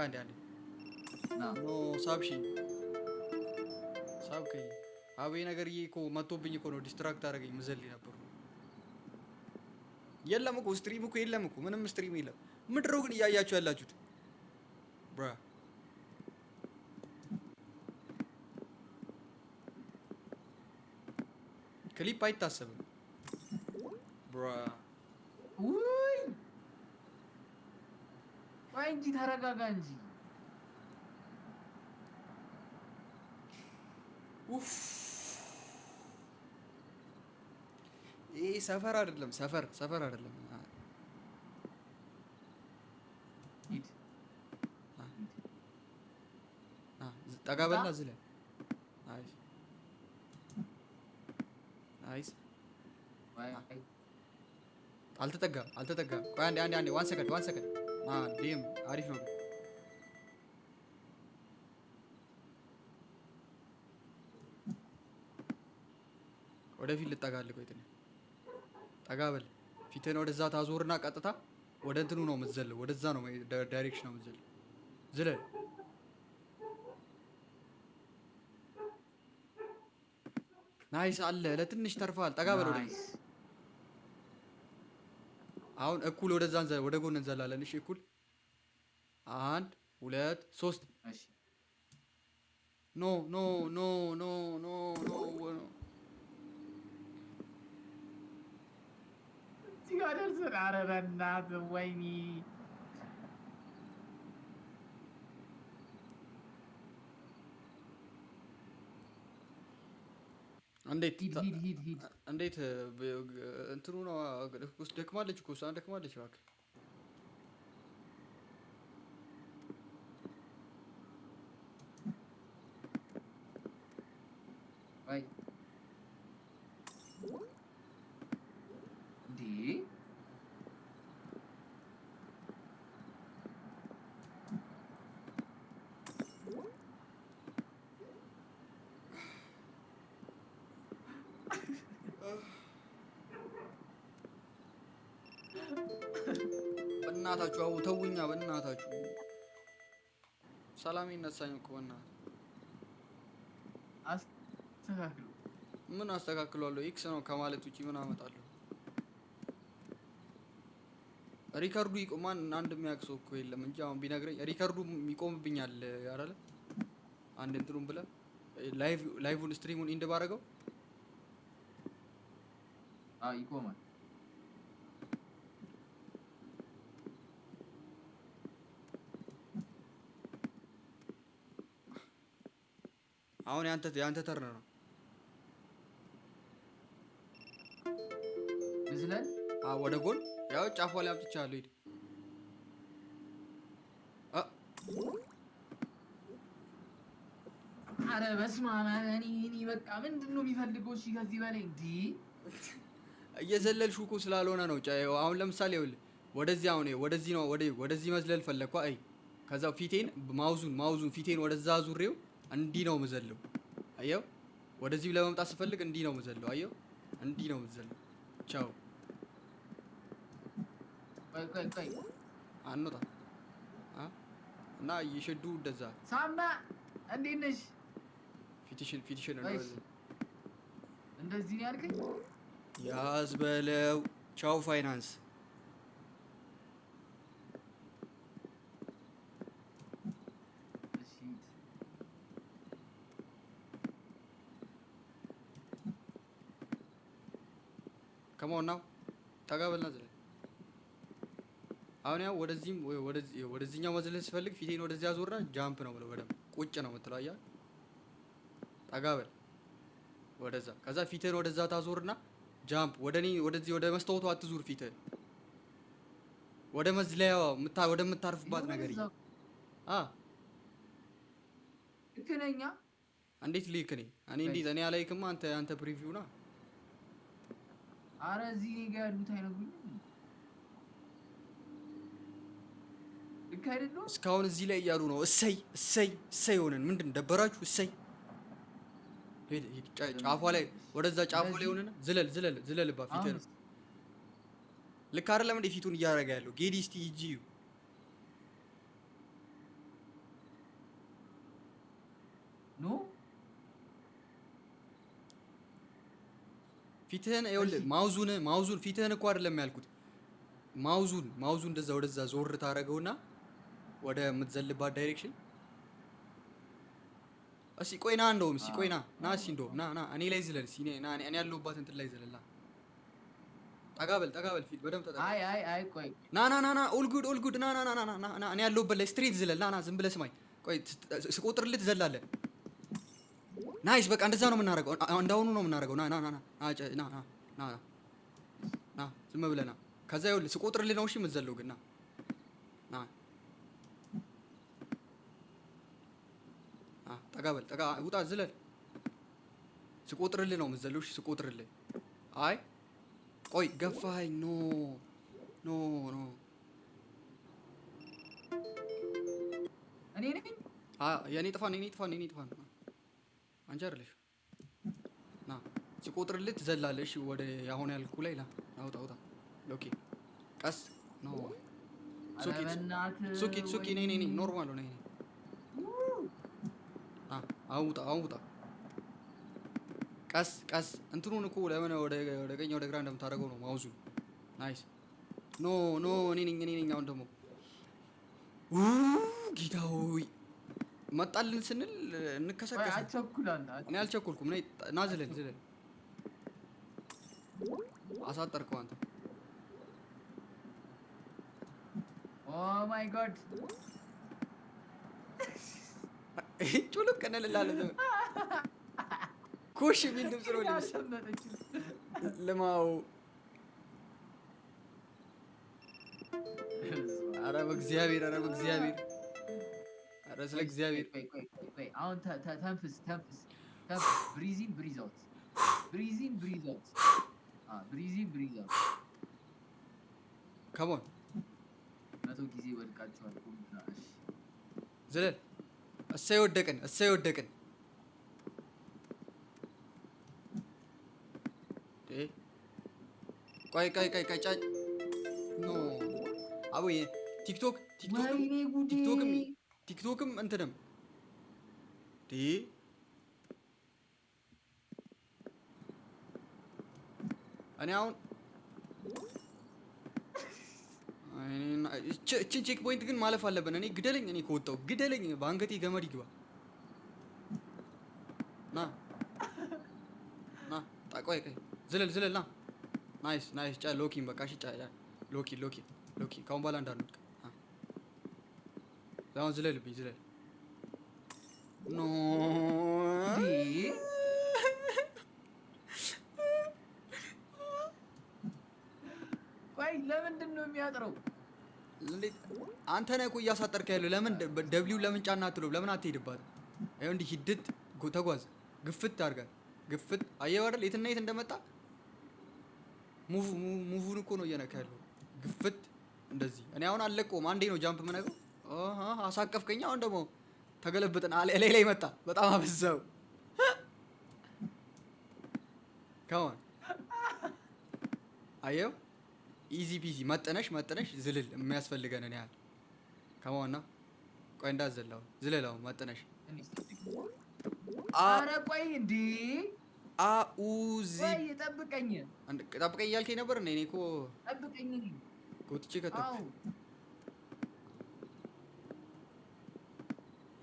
አንዴ ኖ ሳብሺ ሳብከኝ አቤ ነገርዬ እኮ መቶብኝ እኮ ነው ዲስትራክት አደረገኝ። ምዘል ነበር የለም እኮ ስትሪም እኮ የለም እኮ ምንም ስትሪም የለም። ምድረው ግን እያያችሁ ያላችሁት ብራ ክሊፕ አይታሰብም ብራ። ውይ ቆይ እንጂ ተረጋጋ እንጂ። ኡፍ ይሄ ሰፈር አይደለም፣ ሰፈር አይደለም። ሂድ ጠጋ በልና ዝለ ናይስ ናይስ። አልተጠጋም። ቆይ አንዴ ዋን ሰከንድ ዲም አሪፍ ነው። ወደፊት ልጠጋልህ። ቆይ ትንሽ ጠጋ በል። ፊትህን ወደዛ ታዞርና ቀጥታ ወደ እንትኑ ነው የምትዘለው። ወደዛ ነው ዳይሬክሽን ነው የምትዘለው። ዝለል። ናይስ አለ። ለትንሽ ተርፋል። ጠጋ በል ወደ አሁን እኩል ወደዛ ወደ ጎን እንዘላለን። እሺ እኩል 1 2 3 እሺ ኖ ሲጋደርስ አረበናት ወይኒ እንዴት ሂድ እንዴት እንትኑ ነው ደክማለች እኮ እሷን ደክማለች። እባክህ አይ እንዴ በእናታችሁ አው ተውኛ፣ በእናታችሁ ሰላም ይነሳኝ እኮ በእናትህ። አስተካክሉ። ምን አስተካክሏለሁ? ኤክስ ነው ከማለት ውጪ ምን አመጣለሁ? ሪካርዱ ይቆማን አንድ የሚያውቅ ሰው እኮ የለም እንጂ አሁን ቢነግረኝ ሪካርዱ ይቆምብኛል አይደለ? አንድ እንትኑን ብለን ላይቭን ስትሪሙን ኢንድ ባረገው ይቆማል። አሁን ያንተ ተርነ ነው። ብዝለን ወደ ጎን ያው ጫፏ ላይ አምጥቻለሁ። ሂድ አረ በስመ አብ። እኔ በቃ ምንድን ነው የሚፈልገው? እሺ ከዚህ በላይ እንዴ እየዘለልሽው እኮ ስላልሆነ ነው። አሁን ለምሳሌ ይኸውልህ ወደዚህ አሁን ወደዚህ ነው ወደዚህ መዝለል ፈለግኩ። አይ ከዛ ፊቴን ማውዙን ፊቴን ወደዛ ዙሬው እንዲህ ነው የምዘለው። አየው ወደዚህ ለመምጣት ስፈልግ እንዲህ ነው የምዘለው። አየው እንዲህ ነው የምዘለው። ቻው ቆይ አንወጣ እና እየሸዱ እንደዛ ሳምና እንዴት ነሽ? ፊትሽን እንደዚህ ነው ያልከኝ? ያዝ በለው። ቻው ፋይናንስ ከመሆን ነው ተጋበልና ዝለ አሁን ያው ወደዚህኛው መዝለል ሲፈልግ ፊቴን ወደዚያ ዞርና ጃምፕ ነው ብለው በደምብ ቁጭ ነው የምትለው አየህ። ጠጋ በል ወደዛ። ከዛ ፊትህን ወደዛ ታዞርና ጃምፕ። ወደዚህ ወደ መስታወቱ አትዙር። ፊትህን ወደ መዝለያዋ ወደምታርፍባት ነገር እዛው ልክ ነኝ። እንዴት ልክ እኔ እንዴት እኔ አላይክማ። አንተ ፕሪቪው ና። አረ እዚህ እኔ ጋር ያሉት አይነግሩኝም። ልክ አይደለም። እስካሁን እዚህ ላይ እያሉ ነው። እሰይ እሰይ እሰይ ሆነን ምንድን ደበራችሁ? እሰይ ጫፏ ላይ ወደዛ ጫፏ ላይ ሆነን ዝለልባ ፊትህን ነው። ልክ አይደለም እንዴ ፊቱን እያደረገ ያለው ጌዲ። እስቲ ሂጂ ኖ ፊትህን ይኸውልህ፣ ማውዙን ፊትህን እኮ አይደለም ያልኩት። ማውዙን እንደዛ ወደዛ ዞር ታደርገውና ወደ የምትዘልባት ዳይሬክሽን። እስኪ ቆይ ና፣ እንደውም እስኪ ቆይ ና እስኪ እንደውም ና እኔ ላይ ዝለል እስኪ። እኔ ያለሁባት እንትን ላይ ዘለላ። ጠጋ በል ፊት በደምብ ተጠጋ። አይ ቆይ ና ኦል ጉድ ና እኔ ያለሁበት ላይ ስትሬት ዝለል። ና ዝም ብለህ ስማኝ። ቆይ ስቆጥርልህ ትዘላለህ። ናይስ በቃ እንደዛ ነው የምናደርገው። እንዳሁኑ ነው የምናደርገው። ና ዝም ብለህ ና። ከዛ ይኸውልህ ስቆጥርልህ ነው እሺ የምትዘለው። ግን ና ጠጋ በል ውጣ፣ ዝለል። ስቆጥርልህ ነው የምትዘለው። እሺ ስቆጥርልህ። አይ ቆይ ገፋኸኝ። ኖ እኔ ነኝ። የኔ ጥፋ ነው። አንቺ አይደለሽ። ና ሲቆጥርልህ ትዘላለህ። እሺ ወደ አሁን ያልኩ ላይ ውጣ። ኦኬ ቀስ ኖ ሱኪ ነኝ ኖርማል ነው። አሁን ውጣ። ቀስ እንትኑን እኮ ለምን ወደ ቀኝ ወደ ግራ እንደምታደርገው ነው ማውዙ። ናይስ ኖ እኔ ነኝ። አሁን ደግሞ ጌታ ሆይ መጣልን ስንል እንከሰከሰ። እኔ አልቸኩልኩም። ና ዝለል። አሳጠርከው አንተ። ኦ ማይ ጋድ ጩልቅ እንልላለን። ኩሽ የሚል ድምፅ ነው ልማው። ኧረ በእግዚአብሔር ስለ እግዚአብሔር አሁን ተንፍስ። ብሪዝ ኢን ብሪዝ አውት። ከሞን 100 ጊዜ ወድቃችኋል። ዝለል። እሰይ ወደቅን። ቆይ ኖ አቦ ቲክቶክም እንትንም እኔ አሁን እችን ቼክ ፖይንት ግን ማለፍ አለብን። እኔ ግደለኝ፣ እኔ ከወጣሁ ግደለኝ፣ በአንገቴ ገመድ ይግባ። ና ቆይ ዝለል። ና ናይስ ሎኪን በቃ እሺ። ሎኪ ካሁን በኋላ እንዳንወድቅ። አሁን ዝለልብኝ። ኖ ቆይ ለምንድን ነው የሚያጥረው? አንተ ነህ እኮ እያሳጠርከ ያለው። ለምን ደብሊው ለምን ጫና አትለው? ለምን አትሄድባትም? ይኸው እንዲህ ሂድት ተጓዝ። ግፍት አድርጋት። ግፍት አየኸው አይደል? የትና የት እንደመጣ ሙቭን እኮ ነው እየነካ ያለው። ግፍት እንደዚህ። እኔ አሁን አልለቀውም። አንዴ ነው ጃምፕ የምነቀው። አሳቀፍከኝ። አሁን ደግሞ ተገለብጠን ላይ መጣ። በጣም አበዛው። ከማን አየኸው? ኢዚ ፒዚ መጠነሽ ዝልል የሚያስፈልገንን ያህል ከማን ነው? ቆይ እንዳዘላው ዝለላው መጠነሽ። ኧረ ቆይ እንዴ አኡዚ ጠብቀኝ እያልከኝ ነበር። እኔ እኮ ጠብቀኝ ጎትቼ ከተኩ።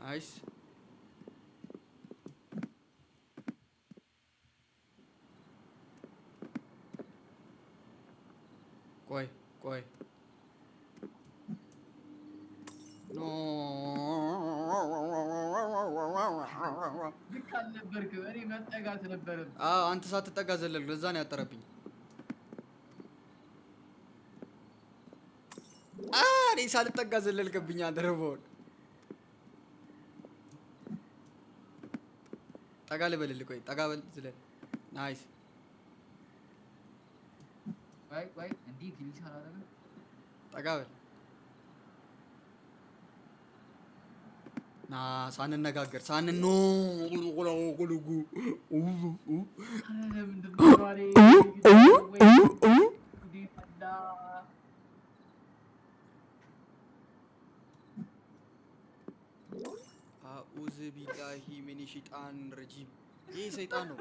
አይስ ቆይ ኖ አልነበርክም። እኔ መጠጋት ነበረብኝ። አዎ አንተ ሳትጠጋ ዘለልክ። ለዛ ነው ያጠረብኝ። እኔ ሳልጠጋ ዘለልክብኝ አንተ ረቦን። ጠጋ ልበልልህ። ቆይ ጠጋ በል ዝለል። ናይስ። ቆይ እንዲህ ግሊች አላደረግም። ጠጋ በል ና ሳንነጋገር ሳንን ኖ ቁልጉ አኡዝ ቢላሂ ሚን ሸይጣን ረጂም። ይህ ሰይጣን ነው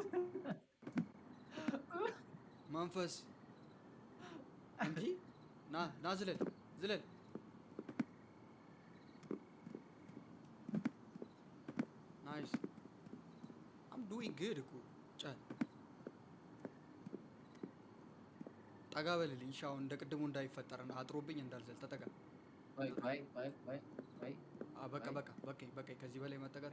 መንፈስ እንጂ። ና ዝለል ዝለል። ናይስ አም ዱዊንግ ጉድ እኮ ጫል። ጠጋ በልልኝ እሺ። አሁን እንደ ቅድሙ እንዳይፈጠር አጥሮብኝ እንዳልዘል ተጠጋ። በቃ ከዚህ በላይ መጠጋት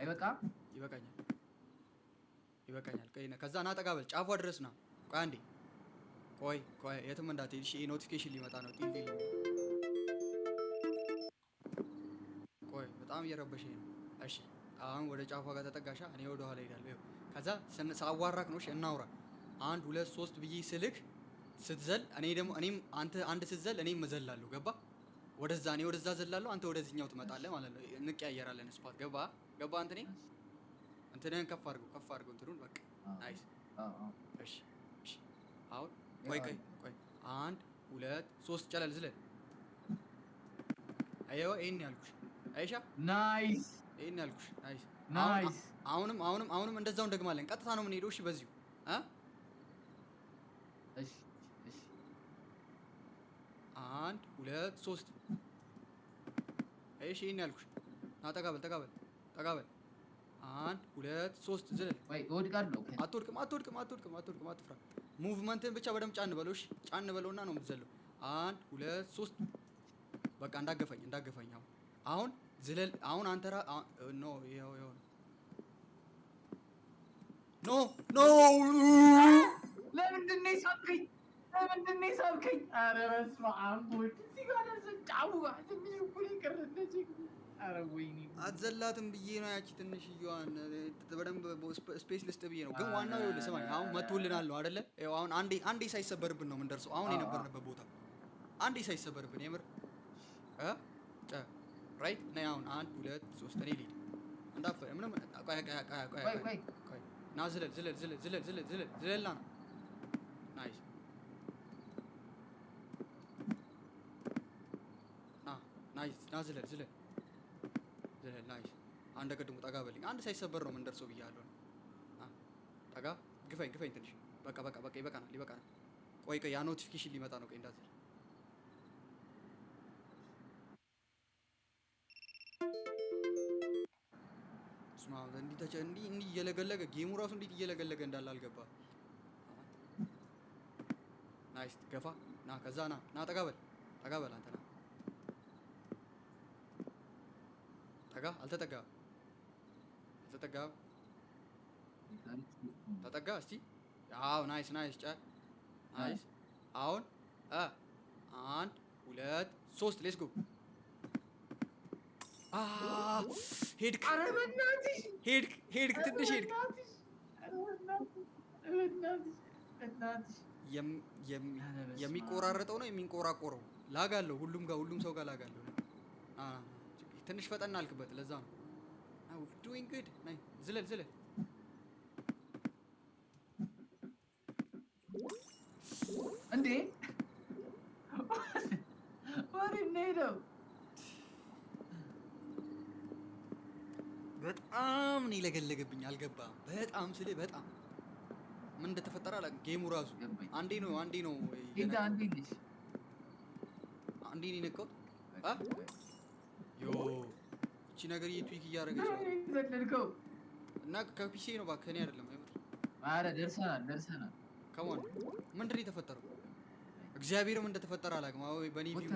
ይበቃኛል። ከዛ ና ጠጋ በል ጫፏ ድረስ ና። ቆይ አንዴ ቆይ የትም እንዳትሄድ እሺ። ኖቲፊኬሽን ሊመጣ ነው። ጢል ቆይ በጣም እየረበሸኝ ነው። እሺ አሁን ወደ ጫፏ ጋር ተጠጋሻ። እኔ ወደ ኋላ ሄዳለሁ። ከዛ ሳዋራክ ነው። እሺ እናውራ። 1 2 3 ብዬ ስልክ ስትዘል እኔም አንተ አንድ ስትዘል እኔም እዘላለሁ። ገባ? ወደዛ እኔ ወደዛ ዘላለሁ፣ አንተ ወደዚህኛው ትመጣለህ ማለት ነው። እንቀያየራለን ስፓት። ገባ? አንተ እንትንህን ከፍ አድርገው እንትኑን በቃ ናይስ። እሺ አሁን ቆይ 1 2 3 ጨለል ዝለል። አይዋ ይሄን ያልኩሽ አይሻ። ናይስ ይሄን ያልኩሽ ናይስ። አሁንም እንደዛው እንደግማለን። ቀጥታ ነው የምንሄደው። እሺ በዚሁ እሺ 1 2 3 እሺ ይሄን ያልኩሽ። ና ጠጋ በል 1 2 3 ዝለል። እወድቃለሁ። አትወድቅም፣ አትፍራ። ሙቭመንትን ብቻ በደምብ ጫን በለው። እሺ ጫን በለውና ነው የምትዘለው። 1 2 3 በቃ እንዳገፈኝ። አሁን ዝለል። አሁን አንተ ኖ ለምንድን ነው የሳብከኝ? ኧረ በስመ አብ ወልድ። እዚህ ጋር ጫው ትንሽ እኮ ነው የቀረን። ኧረ ወይኔ አትዘላትም ብዬ ነው። ያቺ ትንሽዬዋን በደንብ ስፔስ ልስጥ ብዬ ነው። ግን ዋናው ይኸውልህ ስማኝ፣ አሁን መቶልናል ነው አይደለ? ይኸው አሁን አንዴ ሳይሰበርብን ነው የምንደርሰው። አሁን የነበርንበት ቦታ አንዴ ሳይሰበርብን የምር ራይት ነይ። አሁን 1 2 3 እኔ ልሂድ እንዳፈረ ምንም። ቆይ ና ዝለል ና። ናይስ ና ዝለል ናይስ። አንድ ቅድሙ ጠጋ በልኝ። አንድ ሳይሰበር ነው የምንደርሰው ብያለሁ። ጠጋ ግፈኝ ትንሽ። በቃ ይበቃናል። ቆይ ያ ኖቲፊኬሽን ሊመጣ ነው። ቆይ እንዳትል። ስማ እንዲህ እየለገለገ ጌሙ ራሱ እንዴት እየለገለገ እንዳለ አልገባም። ናይስ ገፋ ና። ከዛ ና ጠጋ በል አንተ ና ጠጋ። አልተጠጋም። ተጠጋ እስቲ። አዎ ናይስ ጫ ናይስ። አሁን 1 2 3 ሌትስ ጎ። ሄድክ ትንሽ ሄድክ። የሚቆራረጠው ነው የሚንቆራቆረው። ላግ አለው ሁሉም ሰው ጋር ላግ አለው። ትንሽ ፈጠን አልክበት። ለዛ ነው ዱዊንግ ጉድ። ናይ ዝለል እንዴ ወሬ ነው። በጣም ነው የለገለገብኝ። አልገባም። በጣም በጣም ምን እንደተፈጠረ አላውቅም። ጌሙ ራሱ አንዴ ነው የነካው። እቺ ነገር የትዊክ እያደረገች ነው እና ከፒሲ ነው እባክህ፣ እኔ አይደለም አይመር። ኧረ ደርሰናል። ከሞን ምንድን ነው የተፈጠረው? እግዚአብሔርም እንደተፈጠረ አላውቅም። አዎ በኔ ቪው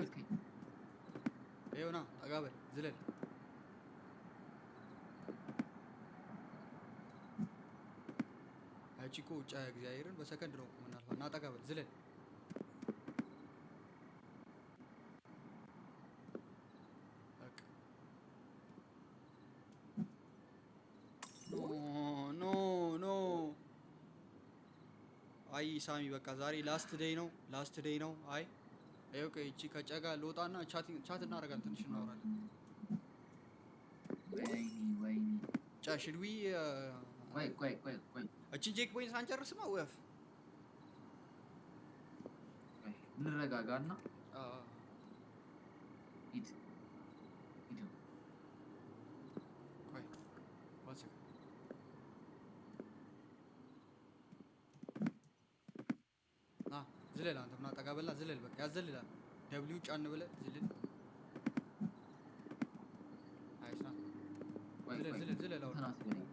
ይኸውና ጠጋ በል ዝለል። እቺ እኮ ውጫ እግዚአብሔርን በሰከንድ ነው እኮ የምናልፋት። እና ጠጋ በል ዝለል። በቃ ኖ ኖ ኖ። አይ ሳሚ በቃ ዛሬ ላስት ዴይ ነው፣ ላስት ዴይ ነው። አይ ይኸው እቺ ከጨጋ ልወጣና ቻት እናደርጋለን፣ ትንሽ እናወራለን። ወይኔ ጫ ሽድዊ ቆይ እቺን ቼክ ፖይንት ሳንጨርስማ ወፍ እንረጋጋና ሂድ ቆይ ዋንስ ና ዝለል። አንተ ምና ጠጋ በላ ዝለል። በቃ ያዘልላል። ደብሊው ጫን ብለህ ዝለል። አይስ ና ዝለል። አሁን ዝለል።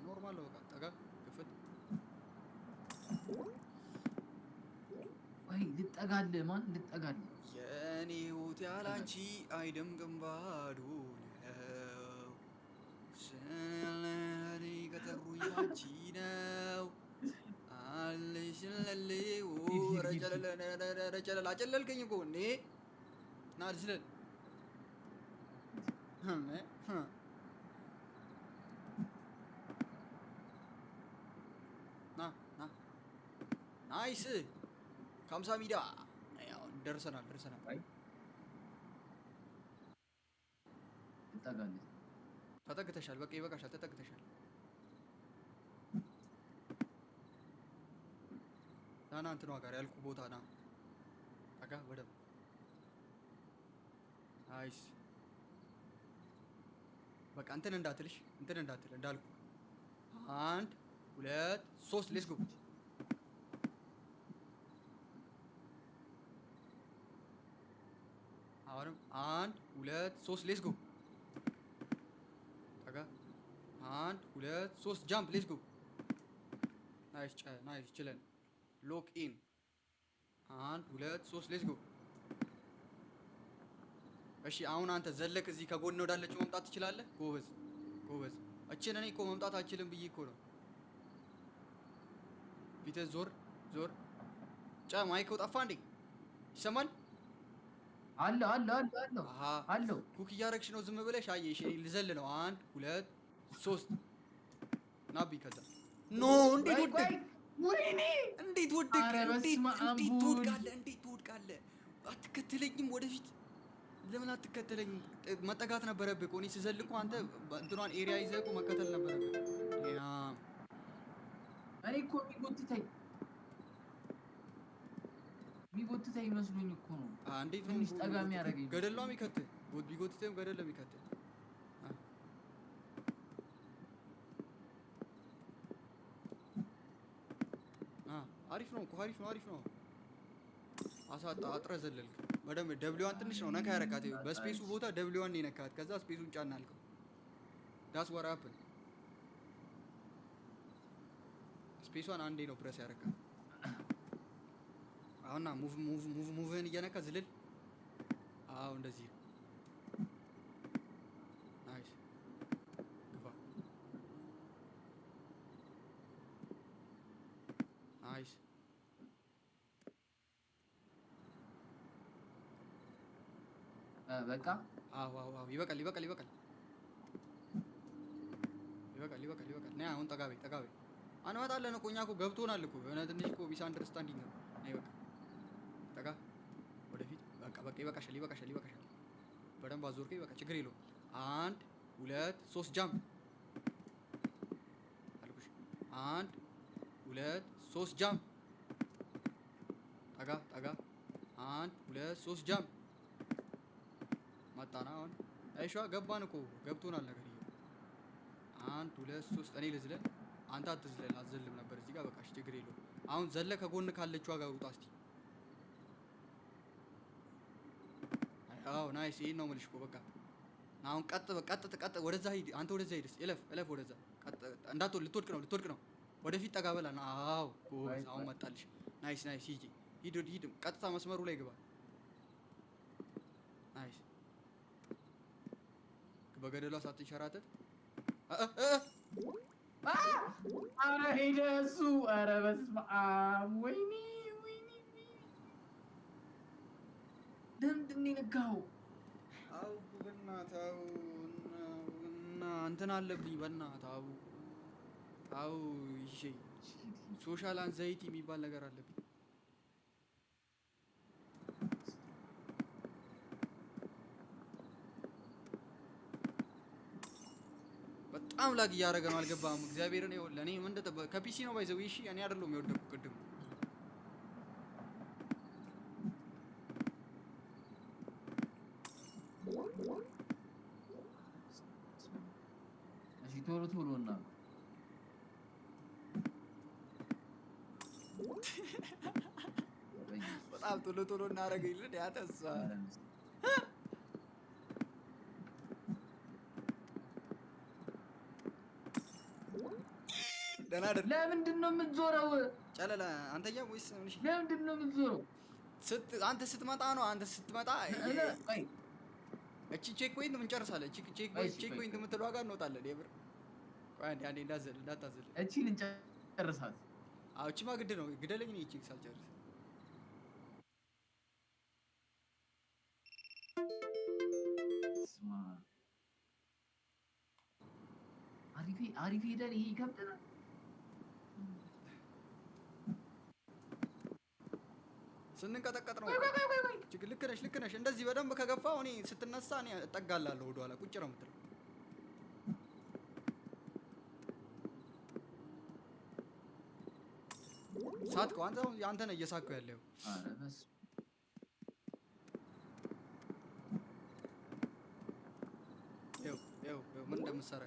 ኖርማል ነው። በቃ ጠጋ ክፍት ወይ ልጠጋልህ። ማን ልጠጋልህ? የኔ ህይወት ያላንቺ አይደምቅም ባዶ ነው። ስለ ከጠሩኝ አንቺ ነው አልሽለሌው ረጨለል አጨለልከኝ እኮ እንዴ። ና ዝለል። ና ናይስ ካምሳ ሚዳ ደርሰናል። ተጠግተሻል። በቃ ይበቃሻል። ተጠግተሻል። ና እንትኗ ጋር ያልኩ ቦታ ና ጠጋ በደምብ ናይስ። በቃ እንትን እንዳትልሽ እንዳልኩ 1 2 3 ሌትስ ጎ። አሁንም 1 2 3 ሌትስ ጎ። ጠጋ 1 2 3 ጃምፕ ሌትስ ጎ። ናይስ ችለን ሎክ ኢን 1 2 3 ሌትስ ጎ። እሺ አሁን አንተ ዘለክ እዚህ ከጎን ወዳለችው መምጣት ትችላለህ። ጎበዝ። እቺን እኔ እኮ መምጣት አልችልም ብዬ እኮ ነው። ፊትህ ዞር ማይከው ጠፋ እንዴ? ይሰማል? አለው ኩክ እያደረግሽ ነው ዝም ብለሽ። አየሽ ልዘል ነው። 1 2 3 ናቢ ከዛ ኖ እንዴት ወደቅ? ወይኔ እንዴት ወደቅ? እንዴት ትወድቃለህ? አትከተለኝም ወደፊት? ለምን አትከተለኝም? መጠጋት ነበረብህ እኮ። እኔ ስዘል እኮ አንተ እንትኗን ኤሪያ ይዘህ እኮ መከተል ነበረብህ። እኔ እኮ የሚጎትተኝ መስሎኝ እኮ ነው። እንዴት ነው ትንሽ ጠጋ የሚያደርገኝ? ገደል ነው የሚከትህ። ቢጎትተህም ገደል ነው የሚከትህ። አሪፍ ነው። አጥረህ ዘለልክ በደንብ። ደብሊዋን ትንሽ ነው ነካ ያረካት። በስፔሱ ቦታ ደብሊዋን ነው የነካት። ከዛ ስፔሱን ጫን አልከው። ዳስ ወር አፕን ስፔሷን አንዴ ነው ፕረስ ያረካት። አሁንና ሙቭህን እየነካ ዝልል። አዎ እንደዚህ ነው። ናይስ ግፋ። ናይስ በቃ አዎ ይበቃል። ነይ አሁን ጠጋ በይ። አንመጣለን እኮ እኛ እኮ ገብቶናል እኮ። የሆነ ትንሽ እኮ ሚስ አንደርስታንዲንግ ነው። ነይ በቃ ጠጋ ወደፊት። በቃ ይበቃሻል። በደንብ አዞርከኝ። በቃ ችግር የለውም። 1 2 3 ጃምፕ አልኩሽ። 1 2 3 ጃምፕ። ጠጋ 1 2 3 ጃምፕ። መጣና አሁን አይሿ ገባን እኮ ገብቶናል ነገር። 1 2 3 እኔ ልዝለል፣ አንተ አትዝለል። አትዘልም ነበር እዚህ ጋር። በቃ ችግር የለውም። አሁን ዘለ ከጎን ካለችው ጋር ውጣ እስቲ። አዎ ናይስ። ይሄን ነው የምልሽ እኮ በቃ። አሁን ቀጥ ወደዛ ሂድ። አንተ ወደዛ ሂድ። እለፍ ወደዛ። እንዳትወድ ልትወድቅ ነው። ወደፊት ጠጋ በላ። አዎ ጎበዝ። አሁን መጣልሽ። ናይስ። ሂድ። ቀጥታ መስመሩ ላይ ግባ። ናይስ። በገደሏ ሳትንሸራተት ኧረ ሄደ እሱ። ኧረ በስመ አብ ወይኔ ወይኔ ለምንድን ነው የነካኸው? አው በእናትህ አው እና እንትን አለብኝ በእናትህ አው አው ይሄ ሶሻል አንዛይቲ የሚባል ነገር አለብኝ። በጣም ላግ እያደረገ ነው። አልገባህም? እግዚአብሔርን ይኸውልህ እኔ ምን ከፒሲ ነው ባይዘው። እሺ እኔ አይደለሁም የወደኩት ቅድም። እሺ ቶሎ ቶሎ እና በጣም ቶሎ ቶሎ እናደርገው ይልን ያተሳ ደህና አይደል? ለምንድን ነው የምትዞረው? ጨለለ አንተኛ ወይስ ምን? እሺ ለምንድን ነው የምትዞረው? አንተ ስትመጣ ነው። አንተ ስትመጣ እቺ ቼክ ፖይንት ምን ጨርሳለህ? እቺ ቼክ ፖይንት የምትለው ጋር እንወጣለን። የብር ቆይ አንዴ እንዳታዘል። እቺን እንጨርሳት። አዎ እቺማ ግድ ነው። ግደለኝ ነው እቺ ሳልጨርስ አሪፍ ሄደን ይሄ ይከብደናል። ስንንቀጠቀጥ ነው። ልክ ነሽ። እንደዚህ በደንብ ከገፋው እኔ ስትነሳ እኔ እጠጋላለሁ ወደኋላ ቁጭ ነው የምትለው። ሳትከው አንተ ነህ እየሳትከው ያለው። ይኸው ምን እንደምትሰራ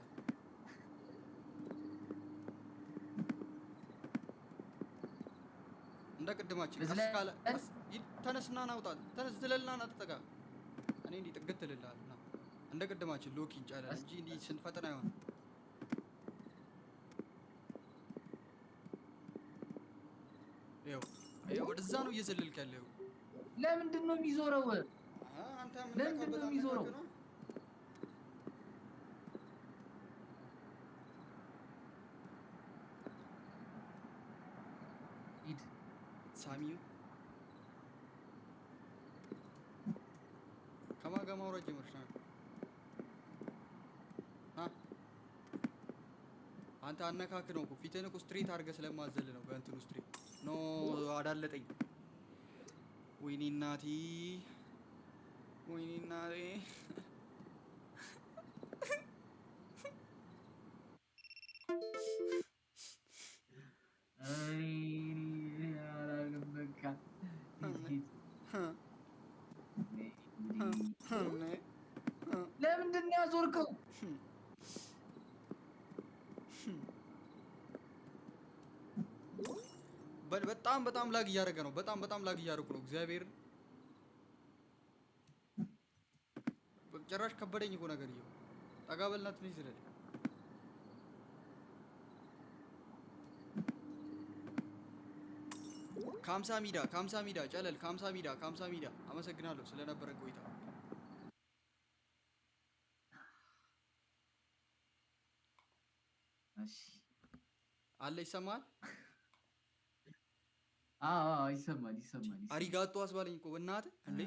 እንደ ቅድማችን ቀስ ካለ ተነስና ናውጣ። ተነስ ዝለልና ና ተጠጋ። እኔ እንዲህ ጥግት እልልሃለሁ። ና እንደ ቅድማችን ሎኪ እንጫለን እንጂ እንዲህ ስንፈጥን አይሆንም። ይኸው ወደዛ ነው እየዘለልክ ያለው። ለምንድን ነው የሚዞረው? አንተ ለምንድን ነው የሚዞረው? ሂድ ሳሚው ከማን ጋር ማውራት ጀመርሽ? አንተ አነካክ ነው እኮ ፊትህን እኮ ስትሬት አድርገህ ስለማዘል ነው። በእንትኑ ስትሬት ኖ አዳለጠኝ። ወይኔ እናቴ ለምንድን ነው ያዞርከው? በጣም ላግ እያደረገ ነው። በጣም ላግ እያደረጉ ነው። እግዚአብሔር ጭራሽ ከበደኝ እኮ ነገር ይኸው። ጠጋ በልና ትንሽ ዝለል። ከሀምሳ ሚዳ ጨለል ከሀምሳ ሚዳ አመሰግናለሁ ስለነበረን ቆይታ። አለ ይሰማል። ይሰማል። አሪጋቶ አስባለኝ እኮ በእናትህ እንዴ